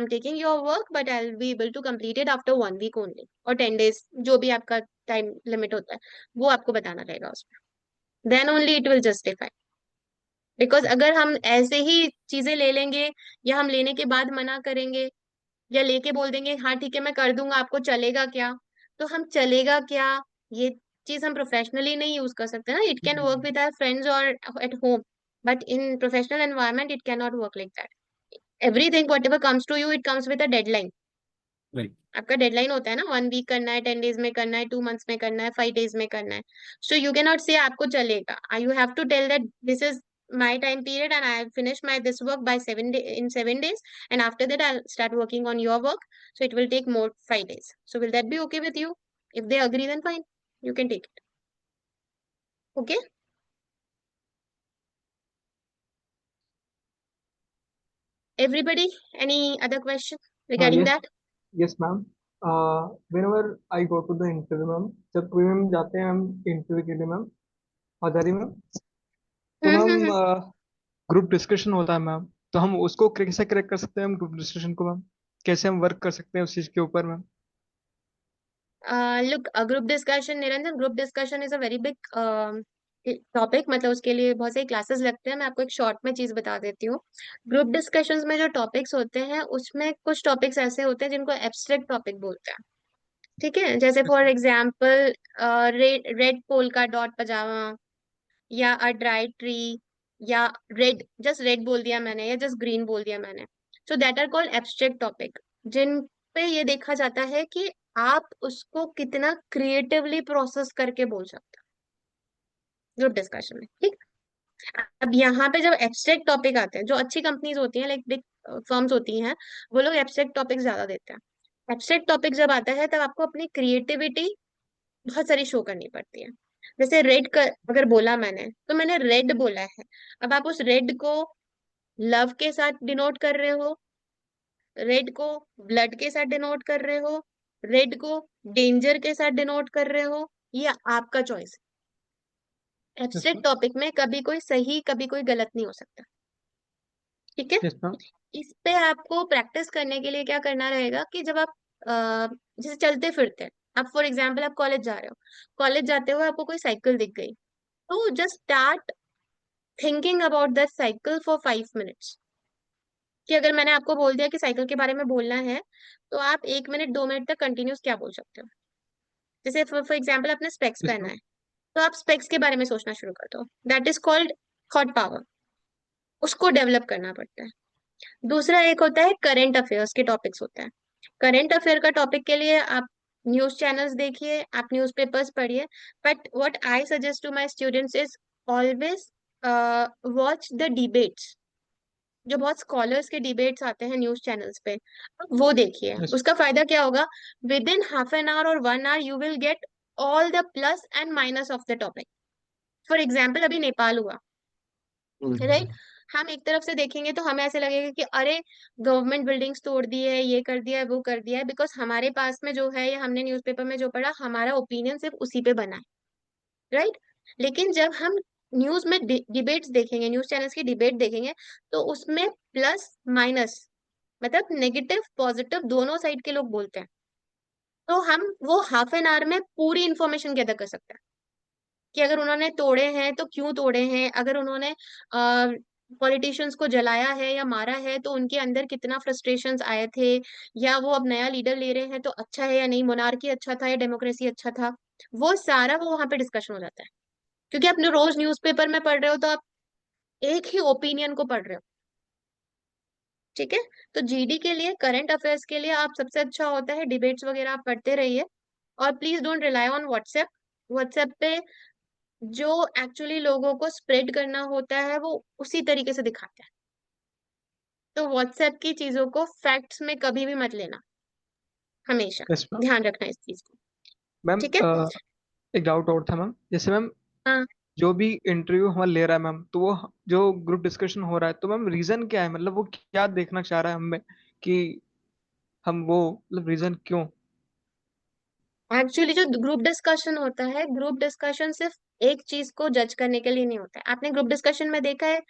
am taking your work, but I'll be able to complete it after 1 week only or 10 days, जो भी आपका time limit होता है वो आपको बताना रहेगा उसमें. Then only it will justify. Because अगर हम ऐसे ही चीजें ले लेंगे या हम लेने के बाद मना करेंगे या लेके बोल देंगे हाँ ठीक है मैं कर दूंगा, आपको चलेगा क्या, तो हम चलेगा क्या ये चीज हम प्रोफेशनली नहीं यूज कर सकते ना. It can work with our friends और at home, but in professional environment it can not work like that. Everything whatever comes to you it comes with a deadline. Right. आपका deadline होता है ना, 1 week करना है, 10 days में करना है, 2 मंथ्स में करना है, 5 डेज में करना है. So you can not say आपको चलेगा. You have to tell that this is my time period and I have finished my this work by 7 days, and after that I'll start working on your work, so it will take more 5 days. So will that be okay with you? If they agree, then fine, you can take it. Okay. Everybody, any other question regarding yes. that? Yes, ma'am. Whenever I go to the interview, ma'am, जब कोई ma'am जाते हैं हम interview के लिए ma'am, आजारी ma'am, तो ma'am group discussion होता है मैम, तो हम उसको कैसे क्रैक कर सकते हैं हम ग्रुप डिस्कशन को मैम, कैसे हम वर्क कर सकते हैं उस चीज के ऊपर ma'am? Look, a group discussion, Niranjan, group discussion is a very big topic. मतलब उसके लिए बहुत सारी क्लासेस लगते हैं. मैं आपको एक शॉर्ट में चीज बता देती हूँ. ग्रुप डिस्कशंस में जो टॉपिक्स होते हैं उसमें कुछ टॉपिक्स ऐसे होते हैं जिनको एब्स्ट्रैक्ट टॉपिक बोलते हैं. ठीक है, जैसे for example red polka dot pajama या अ ड्राई ट्री या रेड, जस्ट रेड बोल दिया मैंने या जस्ट ग्रीन बोल दिया मैंने. So that are called abstract topic, जिन पे ये देखा जाता है कि आप उसको कितना क्रिएटिवली प्रोसेस करके बोल सकते हो ग्रुप डिस्कशन में. ठीक. अब यहाँ पे जब एब्स्ट्रैक्ट टॉपिक आते हैं, जो अच्छी कंपनीज होती हैं लाइक बिग फर्म्स होती हैं, वो लोग एब्स्ट्रैक्ट टॉपिक ज्यादा देते हैं. एब्स्ट्रैक्ट टॉपिक जब आता है तब आपको अपनी क्रिएटिविटी बहुत सारी शो करनी पड़ती है. जैसे रेड अगर बोला मैंने तो मैंने रेड बोला है. अब आप उस रेड को लव के साथ डिनोट कर रहे हो, रेड को ब्लड के साथ डिनोट कर रहे हो, रेड को डेंजर के साथ डिनोट कर रहे हो, ये आपका चॉइस है. एब्स्ट्रैक्ट टॉपिक में कभी कोई सही कभी कोई गलत नहीं हो सकता. ठीक है. Yes ma'am. इस पे आपको प्रैक्टिस करने के लिए क्या करना रहेगा कि जब आप जैसे चलते फिरते हैं, आप फॉर एग्जाम्पल आप कॉलेज जा रहे हो, कॉलेज जाते हुए आपको कोई साइकिल दिख गई, तो just start thinking about that cycle for 5 minutes. कि अगर मैंने आपको बोल दिया कि साइकिल के बारे में बोलना है, तो आप 1 मिनट 2 मिनट तक कंटिन्यूस क्या बोल सकते हो. जैसे फॉर एग्जाम्पल आपने स्पेक्स Yes, पहना ma'am. है, तो आप स्पेक्स के बारे में सोचना शुरू कर दो, that is called thought power, उसको डेवलप करना पड़ता है। दूसरा एक होता है करंट अफेयर्स के टॉपिक्स होते हैं। करंट अफेयर का टॉपिक के लिए आप न्यूज चैनल्स देखिए, आप न्यूज़पेपर्स पढ़िए, but what I suggest to my students is always watch the debates, जो बहुत स्कॉलर्स के डिबेट्स आते हैं न्यूज चैनल्स पे, वो देखिए। Yes. उसका फायदा क्या होगा, within half an hour और 1 hour you will get all the plus and minus of the topic. For example अभी नेपाल हुआ, राइट, हम एक तरफ से देखेंगे तो हमें ऐसे लगेगा कि अरे गवर्नमेंट बिल्डिंग्स तोड़ दी है, ये कर दिया है, वो कर दिया है, बिकॉज हमारे पास में जो है या हमने न्यूज़पेपर में जो पढ़ा, हमारा ओपिनियन सिर्फ उसी पे बना है, राइट। लेकिन जब हम न्यूज में डिबेट्स देखेंगे, न्यूज चैनल्स की डिबेट देखेंगे, तो उसमें प्लस माइनस मतलब नेगेटिव पॉजिटिव दोनों साइड के लोग बोलते हैं, तो हम वो हाफ एन आवर में पूरी इंफॉर्मेशन गैदर कर सकते हैं कि अगर उन्होंने तोड़े हैं तो क्यों तोड़े हैं, अगर उन्होंने पॉलिटिशियंस को जलाया है या मारा है तो उनके अंदर कितना फ्रस्ट्रेशंस आए थे, या वो अब नया लीडर ले रहे हैं तो अच्छा है या नहीं, मोनार्की अच्छा था या डेमोक्रेसी अच्छा था, वो सारा वो वहां पे डिस्कशन हो जाता है। क्योंकि आप रोज न्यूज़पेपर में पढ़ रहे हो तो आप एक ही ओपिनियन को पढ़ रहे हो, ठीक है। तो जीडी के लिए, करंट अफेयर्स के लिए आप सबसे अच्छा होता है डिबेट्स वगैरह आप पढ़ते रहिए, और please don't rely on WhatsApp. WhatsApp पे जो एक्चुअली लोगों को स्प्रेड करना होता है वो उसी तरीके से दिखाता है, तो व्हाट्सएप की चीजों को फैक्ट्स में कभी भी मत लेना, हमेशा Yes, ma'am. ध्यान रखना इस चीज को, मैम ठीक है। एक डाउट और था मैम, जैसे मैम हाँ, जो भी इंटरव्यू हमारा ले रहा है मैम, तो वो जो ग्रुप डिस्कशन हो रहा है, तो मैम रीजन क्या है, मतलब वो क्या देखना चाह रहा है हमें कि हम वो मतलब रीजन क्यों? एक्चुअली जो ग्रुप डिस्कशन होता है, ग्रुप डिस्कशन सिर्फ एक चीज को जज करने के लिए नहीं होता है। आपने ग्रुप डिस्कशन में देखा है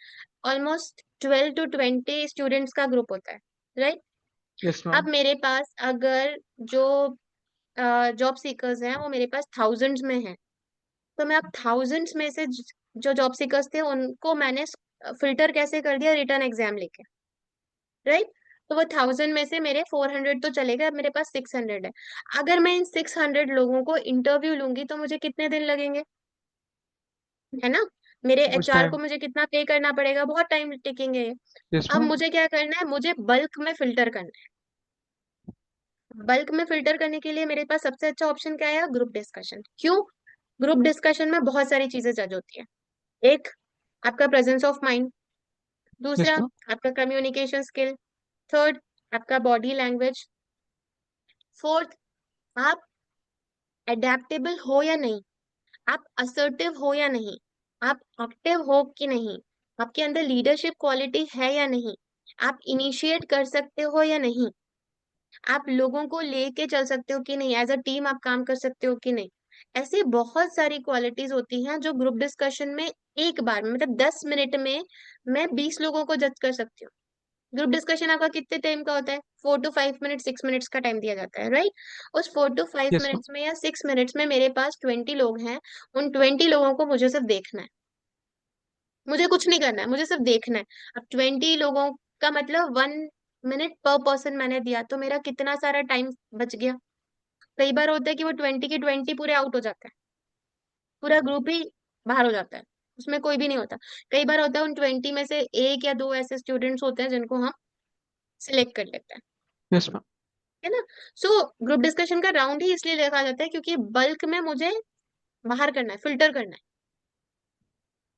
ऑलमोस्ट 12 to 20 स्टूडेंट्स का ग्रुप होता है, राइट। यस अब मैम. मेरे पास अगर जो जॉब सीकर्स हैं वो मेरे पास थाउजेंड्स में हैं, तो मैं अब थाउजेंड्स में से जो जॉब सीकर्स थे उनको मैंने फिल्टर कैसे कर दिया, रिटर्न एग्जाम लेके, राइट। तो वो 1000 में से मेरे 400 तो चले गए, अब मेरे पास 600 है। अगर मैं इन 600 लोगों को इंटरव्यू लूंगी तो मुझे कितने दिन लगेंगे, है ना। मेरे कुछ एचआर को टाइम. मुझे कितना पे करना पड़ेगा, बहुत टाइम टेकेंगे ये। यस अब मैम. मुझे क्या करना है, मुझे बल्क में फिल्टर करना है। बल्क में फिल्टर करने के लिए मेरे पास सबसे अच्छा ऑप्शन क्या है, ग्रुप डिस्कशन। क्यों? ग्रुप डिस्कशन में बहुत सारी चीजें जज होती है। एक, आपका प्रेजेंस ऑफ माइंड। यस दूसरा, मैम. आपका कम्युनिकेशन स्किल। थर्ड, आपका बॉडी लैंग्वेज। फोर्थ, आप अडेप्टेबल हो या नहीं, आप असर्टिव हो या नहीं, आप एक्टिव हो कि नहीं, आपके अंदर लीडरशिप क्वालिटी है या नहीं, आप इनिशिएट कर सकते हो या नहीं, आप लोगों को लेके चल सकते हो कि नहीं, एज अ टीम आप काम कर सकते हो कि नहीं। ऐसी बहुत सारी क्वालिटीज होती हैं जो ग्रुप डिस्कशन में एक बार में मतलब 10 मिनट में मैं 20 लोगों को जज कर सकती हूँ। ग्रुप डिस्कशन आपका कितने टाइम का होता है, 4 to 5 मिनट, 6 मिनट्स का टाइम दिया जाता है, राइट। उस 4 to 5 यस मैम. मिनट्स में या 6 मिनट्स में मेरे पास 20 लोग हैं, उन 20 लोगों को मुझे सिर्फ देखना है, मुझे कुछ नहीं करना है, मुझे सिर्फ देखना है। अब 20 लोगों का मतलब 1 मिनट पर पर्सन मैंने दिया, तो मेरा कितना सारा टाइम बच गया। कई बार होता है कि वो 20 के 20 पूरे आउट हो जाते हैं, पूरा ग्रुप ही बाहर हो जाता है, उसमें कोई भी नहीं होता। कई बार होता है उन 20 में से एक या दो ऐसे स्टूडेंट्स होते हैं जिनको हम सिलेक्ट कर लेते हैं, यस मैम. है ना। सो ग्रुप डिस्कशन का राउंड ही इसलिए रखा जाता है क्योंकि बल्क में मुझे बाहर करना है, फिल्टर करना है।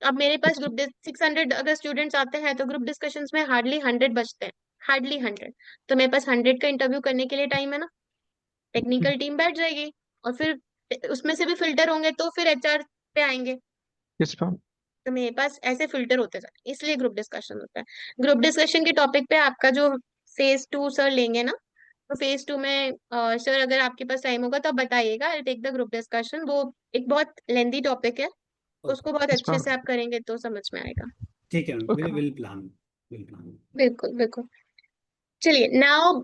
अब मेरे पास ग्रुप 600 अगर स्टूडेंट्स आते हैं तो ग्रुप डिस्कशंस में हार्डली 100 बचते हैं, हार्डली 100। तो मेरे पास 100 का इंटरव्यू करने के लिए टाइम है ना, टेक्निकल टीम बैठ जाएगी और फिर उसमें से भी फिल्टर होंगे तो फिर एचआर पे आएंगे। Yes ma'am. तो मेरे पास ऐसे फिल्टर होते जाते हैं, इसलिए ग्रुप डिस्कशन होता है। ग्रुप डिस्कशन के टॉपिक पे आपका जो फेज 2 सर लेंगे ना, तो फेज 2 में सर अगर आपके पास टाइम होगा तो आप बताइएगा, I take the group discussion. वो एक बहुत लेंदी टॉपिक है, उसको बहुत यस अच्छे मैम. से आप करेंगे तो समझ में आएगा। ठीक है, ओके मैम. Will plan. बिल्कुल बिल्कुल। चलिए नाउ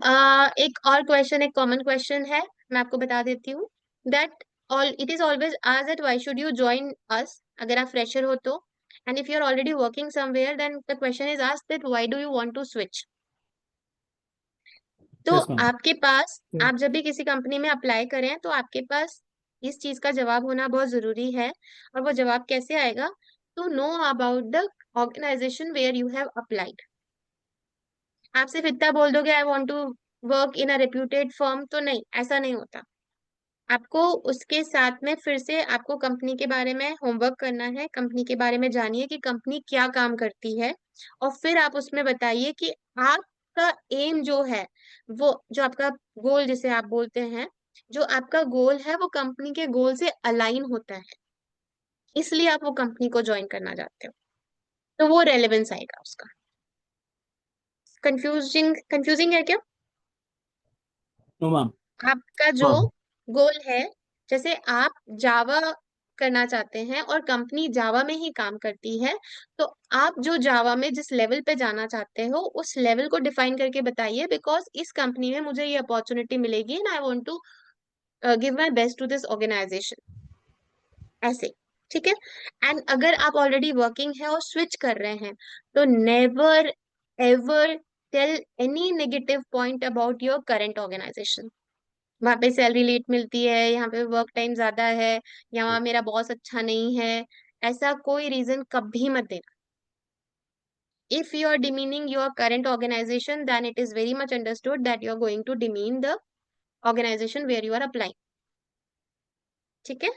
एक और क्वेश्चन, एक कॉमन क्वेश्चन है, मैं आपको बता देती हूँ that all it is always asked that why should you join us, अगर आप फ्रेशर हो तो, and if you are already working somewhere then the question is asked that why do you want to switch. तो yes ma'am. आपके पास, आप जब भी किसी कंपनी में अप्लाई करें तो आपके पास इस चीज का जवाब होना बहुत जरूरी है। और वो जवाब कैसे आएगा? To know about the organization where you have applied. आप सिर्फ इतना बोल दोगे I want to work in a reputed firm, तो नहीं, ऐसा नहीं होता। आपको उसके साथ में फिर से आपको कंपनी के बारे में होमवर्क करना है, कंपनी के बारे में जानिए कि कंपनी क्या काम करती है, और फिर आप उसमें बताइए कि आपका एम जो है, वो जो आपका गोल जिसे आप बोलते हैं, जो आपका गोल है वो कंपनी के गोल से अलाइन होता है, इसलिए आप वो कंपनी को ज्वाइन करना चाहते हो, तो वो रेलेवेंस आएगा उसका। कंफ्यूजिंग कंफ्यूजिंग है क्या? No, ma'am. आपका जो गोल है, जैसे आप जावा करना चाहते हैं और कंपनी जावा में ही काम करती है, तो आप जो जावा में जिस लेवल पे जाना चाहते हो उस लेवल को डिफाइन करके बताइए, बिकॉज इस कंपनी में मुझे ये अपॉर्चुनिटी मिलेगी and I want to give my best to this organization, ऐसे। ठीक है। एंड अगर आप ऑलरेडी वर्किंग है और स्विच कर रहे हैं, तो never ever tell any negative point about your current organization. वहां पे सैलरी लेट मिलती है, यहाँ पे वर्क टाइम ज्यादा है, यहाँ मेरा बॉस अच्छा नहीं है, ऐसा कोई रीजन कभी मत देना। If you are demeaning your current organization, then it is very much understood that you are going to demean the organization where you are applying. ठीक है,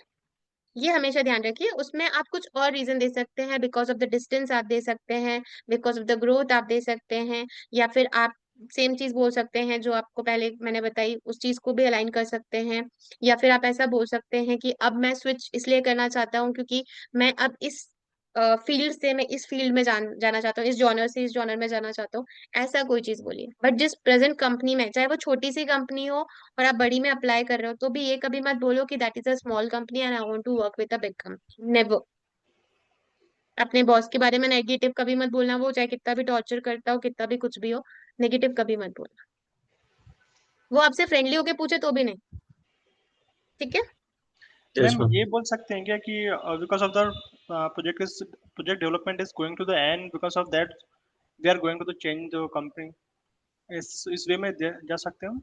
ये हमेशा ध्यान रखिए। उसमें आप कुछ और रीजन दे सकते हैं, बिकॉज ऑफ द डिस्टेंस आप दे सकते हैं, बिकॉज ऑफ द ग्रोथ आप दे सकते हैं, या फिर आप सेम चीज बोल सकते हैं जो आपको पहले मैंने बताई, उस चीज को भी अलाइन कर सकते हैं। या फिर आप ऐसा बोल सकते हैं कि अब मैं स्विच इसलिए करना चाहता हूँ क्योंकि मैं अब इस फील्ड से मैं इस फील्ड में जाना चाहता हूँ, इस जॉनर से इस जॉनर में जाना चाहता हूँ। ऐसा कोई चीज बोलिए, बट जिस प्रेजेंट कंपनी में, चाहे वो छोटी सी कंपनी हो और आप बड़ी में अप्लाई कर रहे हो, तो भी ये कभी मत बोलो कि that is a small company and I want to work with a big company. Never. अपने बॉस के बारे में नेगेटिव कभी मत बोलना, वो चाहे कितना भी टॉर्चर करता हो, कितना भी कुछ भी हो, नेगेटिव कभी मत बोलना। वो आपसे फ्रेंडली होके पूछे तो भी नहीं। ठीक है। Yes, ma'am ma'am. ये बोल सकते हैं क्या कि because of the project development is going to the end, because of that we are going to change the company, इस वे में जा सकते हो?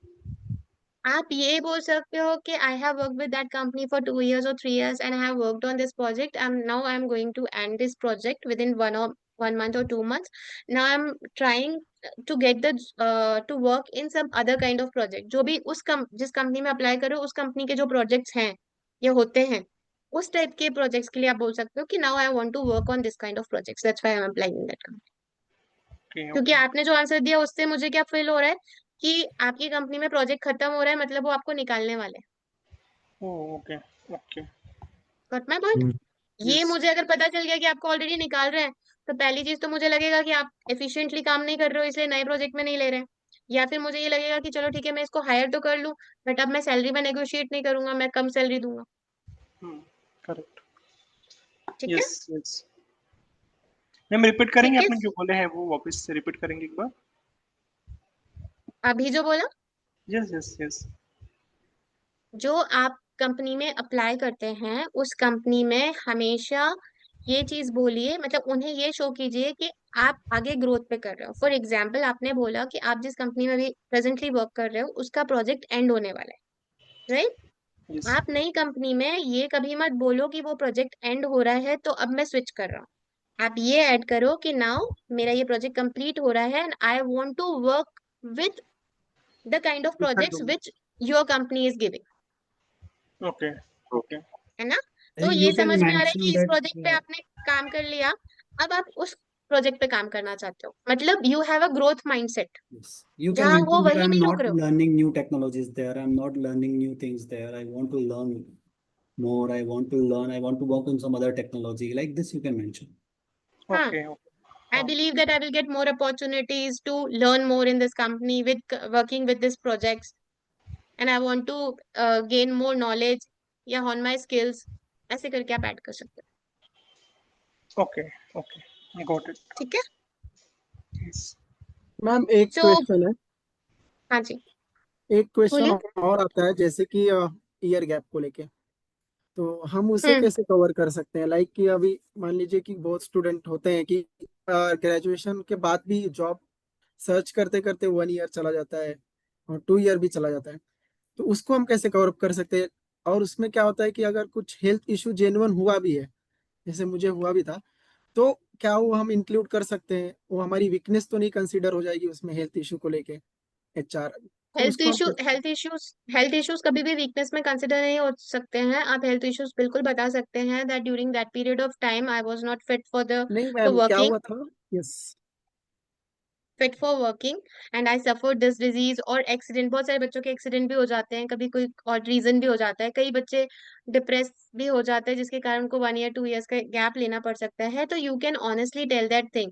आप ये बोल सकते हो कि I have work with that company for 2 years or 3 years and I have worked on this project and now I am going to end this project within 1 month or 2 months. Now I am trying to get the to work in some other kind of project. जो भी जिस company में apply करो उस company के जो projects हैं या होते हैं, उस टाइप के प्रोजेक्ट्स के लिए आप बोल सकते हो कि now I want to work on this kind of projects, that's why I am applying in that company. क्योंकि आपने जो आंसर दिया उससे मुझे क्या फील हो रहा है कि आपकी कंपनी में प्रोजेक्ट खत्म हो रहा है, मतलब वो आपको निकालने वाले हैं। Okay okay, got my point? ये मुझे अगर पता चल गया कि आपको ऑलरेडी निकाल रहे हैं, तो पहली चीज तो मुझे लगेगा कि आप एफिशिएंटली काम नहीं कर रहे हो, इसलिए नए प्रोजेक्ट में नहीं ले रहे हैं। या फिर मुझे ये लगेगा कि चलो ठीक है, मैं इसको हायर तो कर लूं, बट अब मैं सैलरी में नेगोशिएट नहीं करूंगा, मैं कम सैलरी दूंगा। करेक्ट। ठीक है। यस यस मैम, रिपीट करेंगे ठीक है, आपने जो बोले हैं वो वापस से रिपीट करेंगे एक बार? अभी जो बोला, यस यस यस। जो आप कंपनी में अप्लाई करते हैं उस कंपनी में हमेशा ये चीज बोलिए, मतलब उन्हें ये शो कीजिए कि आप आगे ग्रोथ पे कर रहे हो। फॉर एग्जाम्पल, आपने बोला कि आप जिस कंपनी में अभी प्रेजेंटली वर्क कर रहे हो उसका प्रोजेक्ट एंड होने वाला है, राइट? आप नई कंपनी में ये कभी मत बोलो कि वो प्रोजेक्ट एंड हो रहा है तो अब मैं स्विच कर रहा हूँ। आप ये ऐड करो कि नाउ मेरा ये प्रोजेक्ट कंप्लीट हो रहा है and I want to work with the kind of projects which your company is giving. Okay okay, है ना? तो ये You can समझ में आ रहा है mention कि इस that प्रोजेक्ट पे आपने काम कर लिया, अब आप उस प्रोजेक्ट पे काम करना चाहते हो, मतलब you have a growth mindset, yes, you can जहां हो mention that वही I'm नहीं रुक not रहे हो। learning new technologies there. I'm not learning new things there. I want to learn more. I want to learn. I want to work on some other technology. Like this, you can mention. हाँ, okay I believe that I will get more opportunities to learn more in this company with working with these projects, and I want to gain more knowledge या on my skills, ऐसे करके आप add कर सकते हो। Okay okay, got it. ठीक है। Ma'am एक So, क्वेश्चन है, हाँ जी, एक क्वेश्चन बोलिए। और आता है, जैसे कि ईयर गैप को लेके, तो हम उसे हम्म कैसे कवर कर सकते हैं? लाइक कि अभी मान लीजिए कि बहुत स्टूडेंट होते हैं कि ग्रेजुएशन के बाद भी जॉब सर्च करते करते 1 ईयर चला जाता है और 2 ईयर भी चला जाता है, तो उसको हम कैसे कवर अप कर सकते हैं? और उसमें क्या होता है कि अगर कुछ हेल्थ इशू जेन्युइन हुआ भी है, जैसे मुझे हुआ भी था, तो क्या वो हम इंक्लूड कर सकते हैं? वो हमारी वीकनेस तो नहीं कंसीडर हो जाएगी उसमें हेल्थ इशू को लेके? HR तो उसको हम हेल्थ इश्यूज कभी भी वीकनेस में कंसिडर नहीं हो सकते हैं। आप हेल्थ इश्यूज बिल्कुल बता सकते हैं that during that period of time I was not fit for नहीं मैम, क्या वर्किंग हुआ था? Yes. Fit for working and I suffer this disease. और एक्सीडेंट, बहुत सारे बच्चों के एक्सीडेंट भी हो जाते हैं, कभी कोई और रीजन भी हो जाता है, कई बच्चे डिप्रेस भी हो जाते हैं जिसके कारण को 1 ईयर 2 ईयर्स का गैप लेना पड़ सकता है। तो you can honestly tell that thing.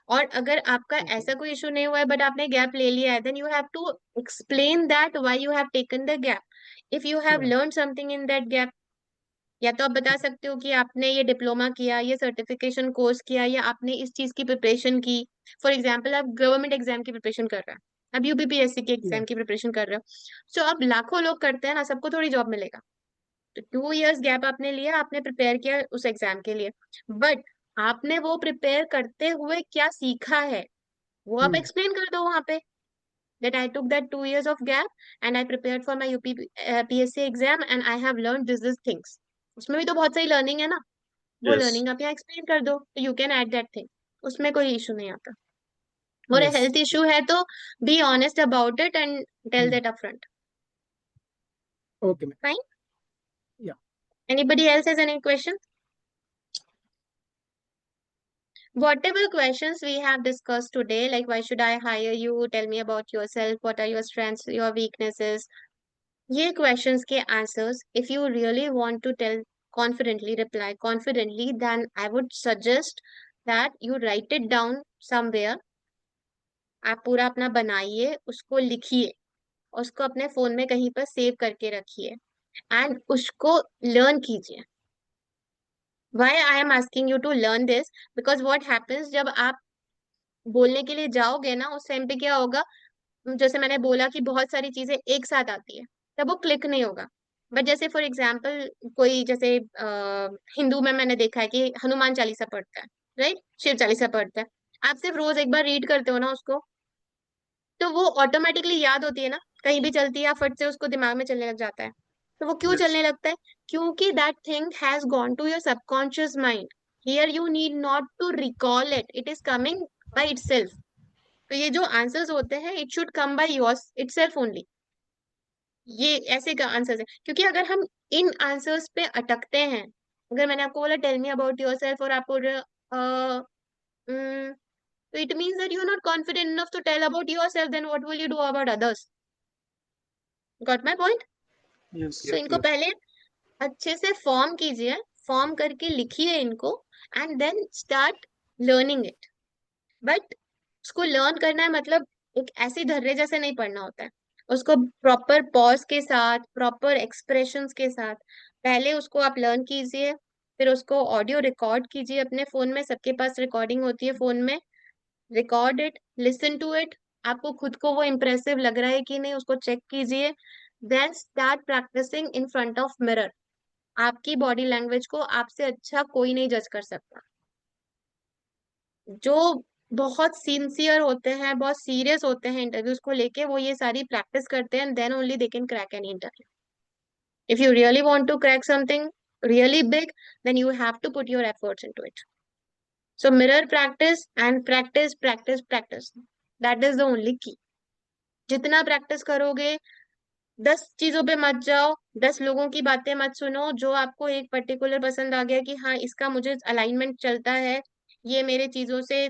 और अगर आपका ऐसा कोई इशू नहीं हुआ है बट आपने गैप ले लिया है, then you have to explain that why you have taken the gap. If you have learn something in that gap, या तो आप बता सकते हो कि आपने ये डिप्लोमा किया, ये सर्टिफिकेशन कोर्स किया, या आपने इस चीज की प्रिपरेशन की। फॉर एग्जाम्पल, आप गवर्नमेंट एग्जाम की प्रिपरेशन कर रहे हैं, अब यूपीपीएससी के एग्जाम की प्रिपरेशन कर रहे हो। सो अब लाखों लोग करते हैं ना, सबको थोड़ी जॉब मिलेगा। तो 2 इयर्स गैप आपने लिया, आपने प्रिपेयर किया उस एग्जाम के लिए, बट आपने वो प्रिपेयर करते हुए क्या सीखा है वो आप एक्सप्लेन कर दो वहां पे, that I took that 2 years of gap and I prepared for my PSC exam and I have learned this things। उसमें भी तो बहुत सारी लर्निंग है ना, वो Yes. लर्निंग आप यहाँ एक्सप्लेन कर दो, तो you can add that thing, उसमें कोई इशू नहीं आता। और Yes. हेल्थ इशू है तो be honest about it and tell that upfront. Okay ma'am. Fine? Yeah. Anybody else has any question? Whatever questions we have discussed today, like why should I hire you, tell me about yourself, what are your strengths, your weaknesses, ये questions के answers, if you really want to tell confidently, reply confidently, then I would suggest that you write it down somewhere। आप पूरा अपना बनाइए, उसको लिखिए, उसको अपने फोन में कहीं पर सेव करके रखिए एंड उसको लर्न कीजिए। Why I am asking you to learn this? Because what happens जब आप बोलने के लिए जाओगे ना, उस टाइम पे क्या होगा, जैसे मैंने बोला कि बहुत सारी चीजें एक साथ आती है, तब वो क्लिक नहीं होगा। बट जैसे फॉर एग्जाम्पल कोई जैसे हिंदू में मैंने देखा है कि हनुमान चालीसा पढ़ता है, राइट, शिव चालीसा पढ़ता है, आप सिर्फ रोज एक बार रीड करते हो ना उसको, तो वो ऑटोमेटिकली याद होती है ना, कहीं भी चलती है या फट से उसको दिमाग में चलने लग जाता है। तो वो क्यों चलने लगता है? क्योंकि that thing has gone to your subconscious mind. Here you need not to recall it, it is coming by itself. तो ये जो आंसर्स होते हैं, it should come by yours itself only. ये ऐसे का आंसर्स है, क्योंकि अगर हम इन आंसर्स पे अटकते हैं, अगर मैंने आपको बोला टेल मी अबाउट योरसेल्फ और आप बोल रहे हो so it means that you are not confident enough to tell about yourself, then what will you do about others? Got my point? Yes. So इनको पहले अच्छे से फॉर्म कीजिए, फॉर्म करके लिखिए इनको and then start learning it. But उसको learn करना है मतलब एक ऐसे धर्रे जैसे नहीं पढ़ना होता है, उसको प्रॉपर पॉज के साथ, प्रॉपर एक्सप्रेशंस के साथ पहले उसको आप लर्न कीजिए, फिर उसको ऑडियो रिकॉर्ड कीजिए अपने फोन में, सबके पास रिकॉर्डिंग होती है फोन में, record it, listen to it, आपको खुद को वो इम्प्रेसिव लग रहा है कि नहीं उसको चेक कीजिए, then start practicing in front of mirror. आपकी बॉडी लैंग्वेज को आपसे अच्छा कोई नहीं जज कर सकता। जो बहुत सिंसियर होते हैं, बहुत सीरियस होते हैं इंटरव्यूज को लेके, वो ये सारी प्रैक्टिस करते हैं, then only they can crack any interview. If you really want to crack something really big, then you have to put your efforts into it. So mirror practice and practice, practice, practice. That is the only key. जितना practice करोगे, 10 चीजों पे मत जाओ, 10 लोगों की बातें मत सुनो, जो आपको एक पर्टिकुलर पसंद आ गया कि हाँ इसका मुझे अलाइनमेंट चलता है, ये मेरे चीजों से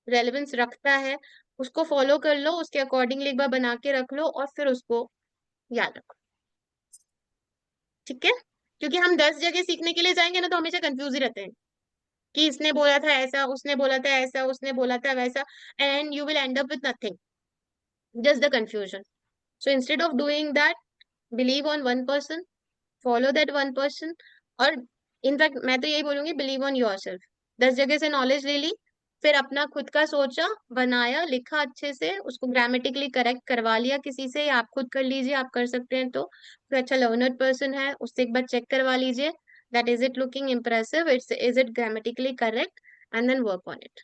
रेलेवेंस रखता है, उसको फॉलो कर लो, उसके अकॉर्डिंगली एक बार बना के रख लो और फिर उसको याद रखो। ठीक है? क्योंकि हम 10 जगह सीखने के लिए जाएंगे ना तो हमेशा कंफ्यूज ही रहते हैं कि इसने बोला था ऐसा, उसने बोला था ऐसा, उसने बोला था वैसा, and you will and up with nothing, just the confusion. So instead of doing that, believe on one person, follow that one person, और इनफैक्ट मैं तो यही बोलूंगी, बिलीव ऑन योरसेल्फ। 10 जगह से नॉलेज ले ली, फिर अपना खुद का सोचा, बनाया, लिखा अच्छे से, उसको ग्रामेटिकली करेक्ट करवा लिया किसी से, या आप खुद कर लीजिए, आप कर सकते हैं तो कोई अच्छा लर्नर्ड पर्सन है उससे एक बार चेक करवा लीजिए, that is it looking impressive, is it grammatically correct, and then work on it।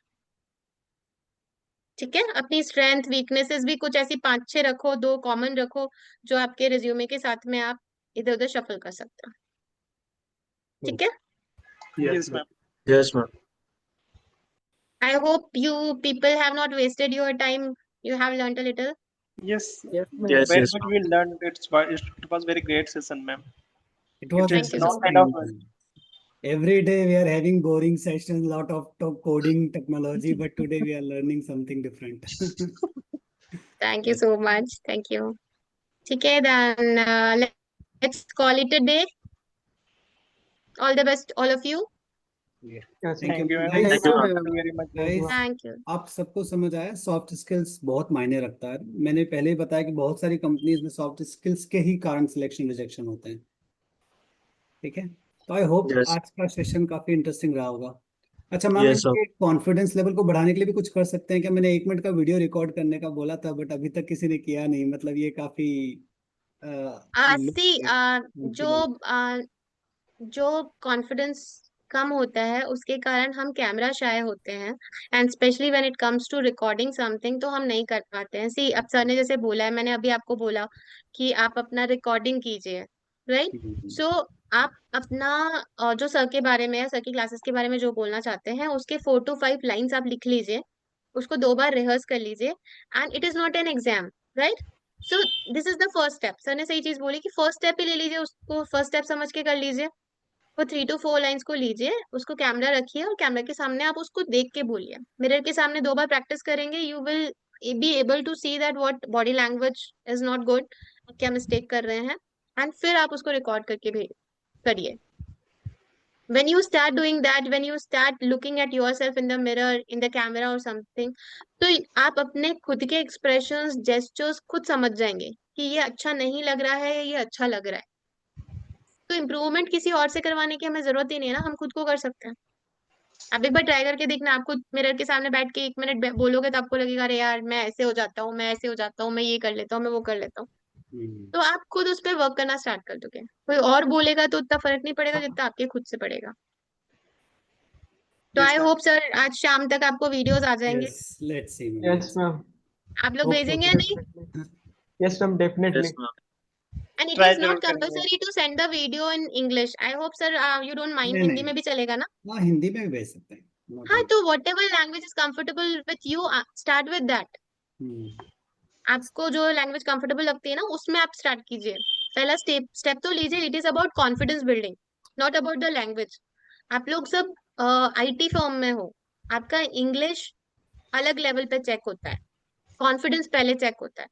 ठीक है? अपनी स्ट्रेंथ वीकनेसेस भी कुछ ऐसी 5-6 रखो, 2 कॉमन रखो, जो आपके रिज्यूमे के साथ में आप इधर उधर शफल कर सकते हो। ठीक है। Yes, ma'am. Yes, ma'am. I hope you people have not wasted your time. You have learned a little. Yes, Yes, ma'am. Yes, very yes, much ma'am. we learned. It was very great session, ma'am. It was Thank you so not much. kind of Every day we are having boring sessions, lot of coding technology, but today we are learning something different. Thank you so much. Thank you. ठीक है, then let's call it a day. All the best, all of you. Yeah. Yes, Thank you, Thank you, ma'am. ma'am. Guys, thank you, Thank ma'am. you very much. guys, Thank you. आप सबको समझ आया, soft skills बहुत मायने रखता है। मैंने पहले ही बताया कि बहुत सारी कंपनीज में सॉफ्ट स्किल्स के ही कारण सिलेक्शन रिजेक्शन होते हैं। ठीक है, तो आई होप Yes, आज का सेशन काफी इंटरेस्टिंग रहा होगा। अच्छा मैम, yes, sir. इनके कॉन्फिडेंस लेवल को बढ़ाने के लिए भी कुछ कर सकते हैं क्या? मैंने 1 मिनट का वीडियो रिकॉर्ड करने का बोला था, बट अभी तक किसी ने किया नहीं। मतलब ये काफी See, जो कॉन्फिडेंस कम होता है उसके कारण हम कैमरा शाय होते हैं, and specially when it comes to recording something तो हम नहीं कर पाते हैं। सी, अब सर ने जैसे बोला है, मैंने अभी आपको बोला कि आप अपना रिकॉर्डिंग कीजिए, राइट? सो आप अपना जो सर के बारे में, सर की क्लासेस के बारे में जो बोलना चाहते हैं उसके 4 to 5 लाइंस आप लिख लीजिए, उसको 2 बार रिहर्स कर लीजिए, and it is not an exam, right? So this is the first step. Sir ने सही चीज बोली कि फर्स्ट स्टेप ही ले लीजिए, उसको फर्स्ट स्टेप समझ के कर लीजिए। वो 3 to 4 लाइंस को लीजिए, उसको कैमरा रखिए और कैमरा के सामने आप उसको देख के बोलिए। मिरर के सामने 2 बार प्रैक्टिस करेंगे, you will be able to see that what body language is not good, क्या मिस्टेक कर रहे हैं, एंड फिर आप उसको रिकॉर्ड करके भेज करिए। When you start doing that, when you start looking at yourself in the mirror, in the camera or something, तो आप अपने खुद के एक्सप्रेशंस, जेस्चर्स खुद समझ जाएंगे कि ये अच्छा नहीं लग रहा है या ये अच्छा लग रहा है। तो इम्प्रूवमेंट किसी और से करवाने की हमें जरूरत ही नहीं है ना, हम खुद को कर सकते हैं। आप एक बार ट्राई करके देखना, आप खुद मिरर के सामने बैठ के 1 मिनट बोलोगे तो आपको लगेगा अरे यार मैं ऐसे हो जाता हूँ, मैं ऐसे हो जाता हूँ, मैं ये कर लेता हूँ, मैं वो कर लेता हूँ। तो आप खुद उस पर वर्क करना स्टार्ट कर दोगे। कोई और बोलेगा तो उतना फर्क नहीं पड़ेगा जितना आपके खुद से पड़ेगा। तो Yes, आई ma'am. होप सर आज शाम तक आपको वीडियोस आ जाएंगे। Yes, let's see, ma'am. Yes, ma'am. आप लोग Hope so. भेजेंगे या नहीं? Definitely. Yes, ma'am. Definitely. Yes, ma'am. And it Try is जरूर नॉट करेंगे। Compulsory to send the video in English. I hope sir you don't mind, नहीं, हिंदी नहीं। में भी चलेगा ना? हाँ, हिंदी में भी भेज सकते हैं। Not हाँ, an- तो what ever language is comfortable with you, start with that. आपको जो लैंग्वेज कंफर्टेबल लगती है ना उसमें आप स्टार्ट कीजिए। पहला स्टेप तो लीजिए। It is about confidence building, not about the language. आप लोग सब आईटी फर्म में हो, आपका इंग्लिश अलग लेवल पे चेक होता है, कॉन्फिडेंस पहले चेक होता है।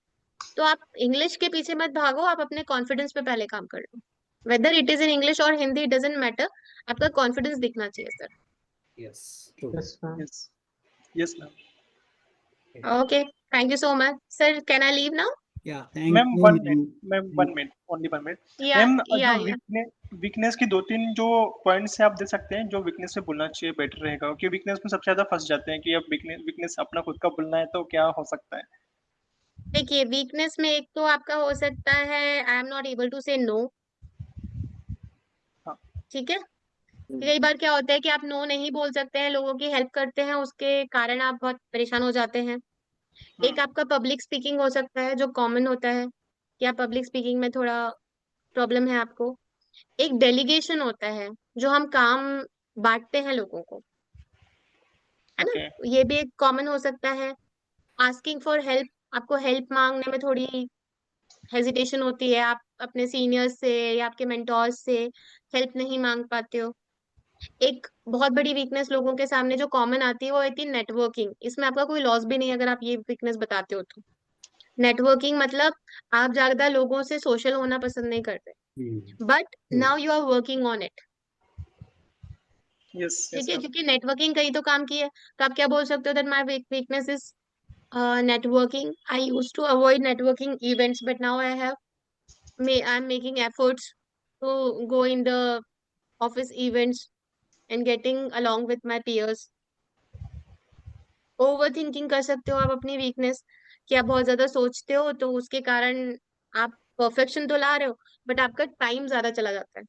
तो आप इंग्लिश के पीछे मत भागो, आप अपने कॉन्फिडेंस पे पहले काम कर लो। Whether it is in English और हिंदी, इट डजेंट मैटर, आपका कॉन्फिडेंस दिखना चाहिए sir. Yes, true. Yes, ma'am. Yes. Yes, ma'am. Okay, thank you so much sir. Can I leave now? Yeah, thank Ma'am, you, 1 ma'am. minute. Ma'am, 1 minute. Only 1 minute. या Ma'am, या जो weakness की 2-3 जो points है आप दे सकते हैं जो वीकनेस से बोलना चाहिए, बेटर रहेगा, क्योंकि वीकनेस में सबसे ज्यादा फंस जाते हैं कि अब वीकनेस अपना खुद का बोलना है तो क्या हो सकता है। देखिए, वीकनेस में एक तो आपका हो सकता है I am not able to say no. हाँ। ठीक है, कई बार क्या होता है कि आप नो नहीं बोल सकते हैं, लोगों की हेल्प करते हैं, उसके कारण आप बहुत परेशान हो जाते हैं। एक आपका पब्लिक स्पीकिंग हो सकता है जो कॉमन होता है कि आप पब्लिक स्पीकिंग में थोड़ा प्रॉब्लम है आपको। एक डेलीगेशन होता है जो हम काम बांटते हैं लोगों को, है ना? Okay. ये भी एक कॉमन हो सकता है। आस्किंग फॉर हेल्प, आपको हेल्प मांगने में थोड़ी हेजिटेशन होती है, आप अपने सीनियर्स से या आपके मेंटोर्स से हेल्प नहीं मांग पाते हो। एक बहुत बड़ी वीकनेस लोगों के सामने जो कॉमन आती है वो होती है नेटवर्किंग। इसमें आपका कोई लॉस भी नहीं है अगर आप ये वीकनेस बताते हो तो। नेटवर्किंग मतलब आप ज्यादा लोगों से सोशल होना पसंद नहीं करते, but now you are working on it. Yes, yes, ठीक है, ma'am. क्योंकि नेटवर्किंग कहीं तो काम की है, तो आप क्या बोल सकते हो that my weakness is networking. I used to avoid networking events, but now I'm making efforts to go in the office events and getting along with my peers. Over thinking कर सकते हो आप अपनी वीकनेस, कि आप बहुत ज्यादा सोचते हो तो उसके कारण आप परफेक्शन तो ला रहे हो बट आपका टाइम ज्यादा चला जाता है।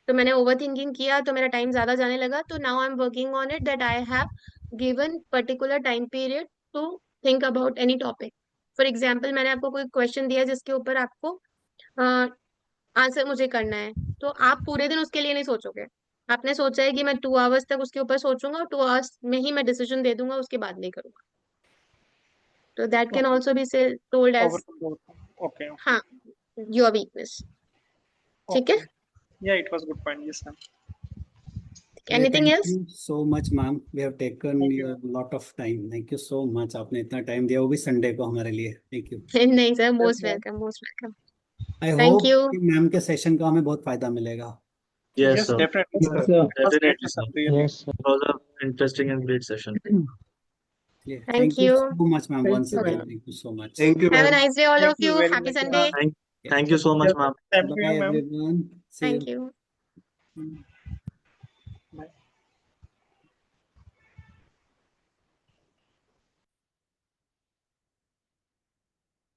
तो मैंने ओवर थिंकिंग किया तो मेरा टाइम ज्यादा जाने लगा, तो now I am working on it that I have given particular time period to think about any topic. For example, मैंने आपको कोई क्वेश्चन दिया जिसके ऊपर आपको आंसर मुझे करना है, तो आप पूरे दिन उसके लिए नहीं सोचोगे। आपने सोचा है कि मैं 2 आवर्स तक उसके ऊपर सोचूंगा और 2 आवर्स में ही मैं डिसीजन दे दूंगा, उसके बाद नहीं करूंगा। तो that can Okay. Also be told as Overcome the overcome. Okay. हाँ, योर वीकनेस। ठीक है, Okay. Yeah, it was good point. Yes, ma'am. Anything Thank else? you so much, ma'am. We have taken Thank you. a lot of time. Thank you so much. आपने इतना time दिया, वो भी Sunday को हमारे लिए. Thank you. नहीं sir, Yes, most ma'am. Welcome, most welcome. I Thank hope you. कि मैम के सेशन का हमें बहुत फायदा मिलेगा. Yes, Yes, sir. definitely, Yes, sir. sir. It was great Definitely, sir. session, really. Yes, sir. It was an interesting and great session. Yeah, Thank thank you you. so much, ma'am. Thank Once you, again, ma'am. thank you so much. Thank you, Have a ma'am. nice day, all Thank of you you. very Happy much, Sunday. ma'am. Thank you so much, Yes, ma'am. same to Bye, you, ma'am. everyone. See Thank you. you.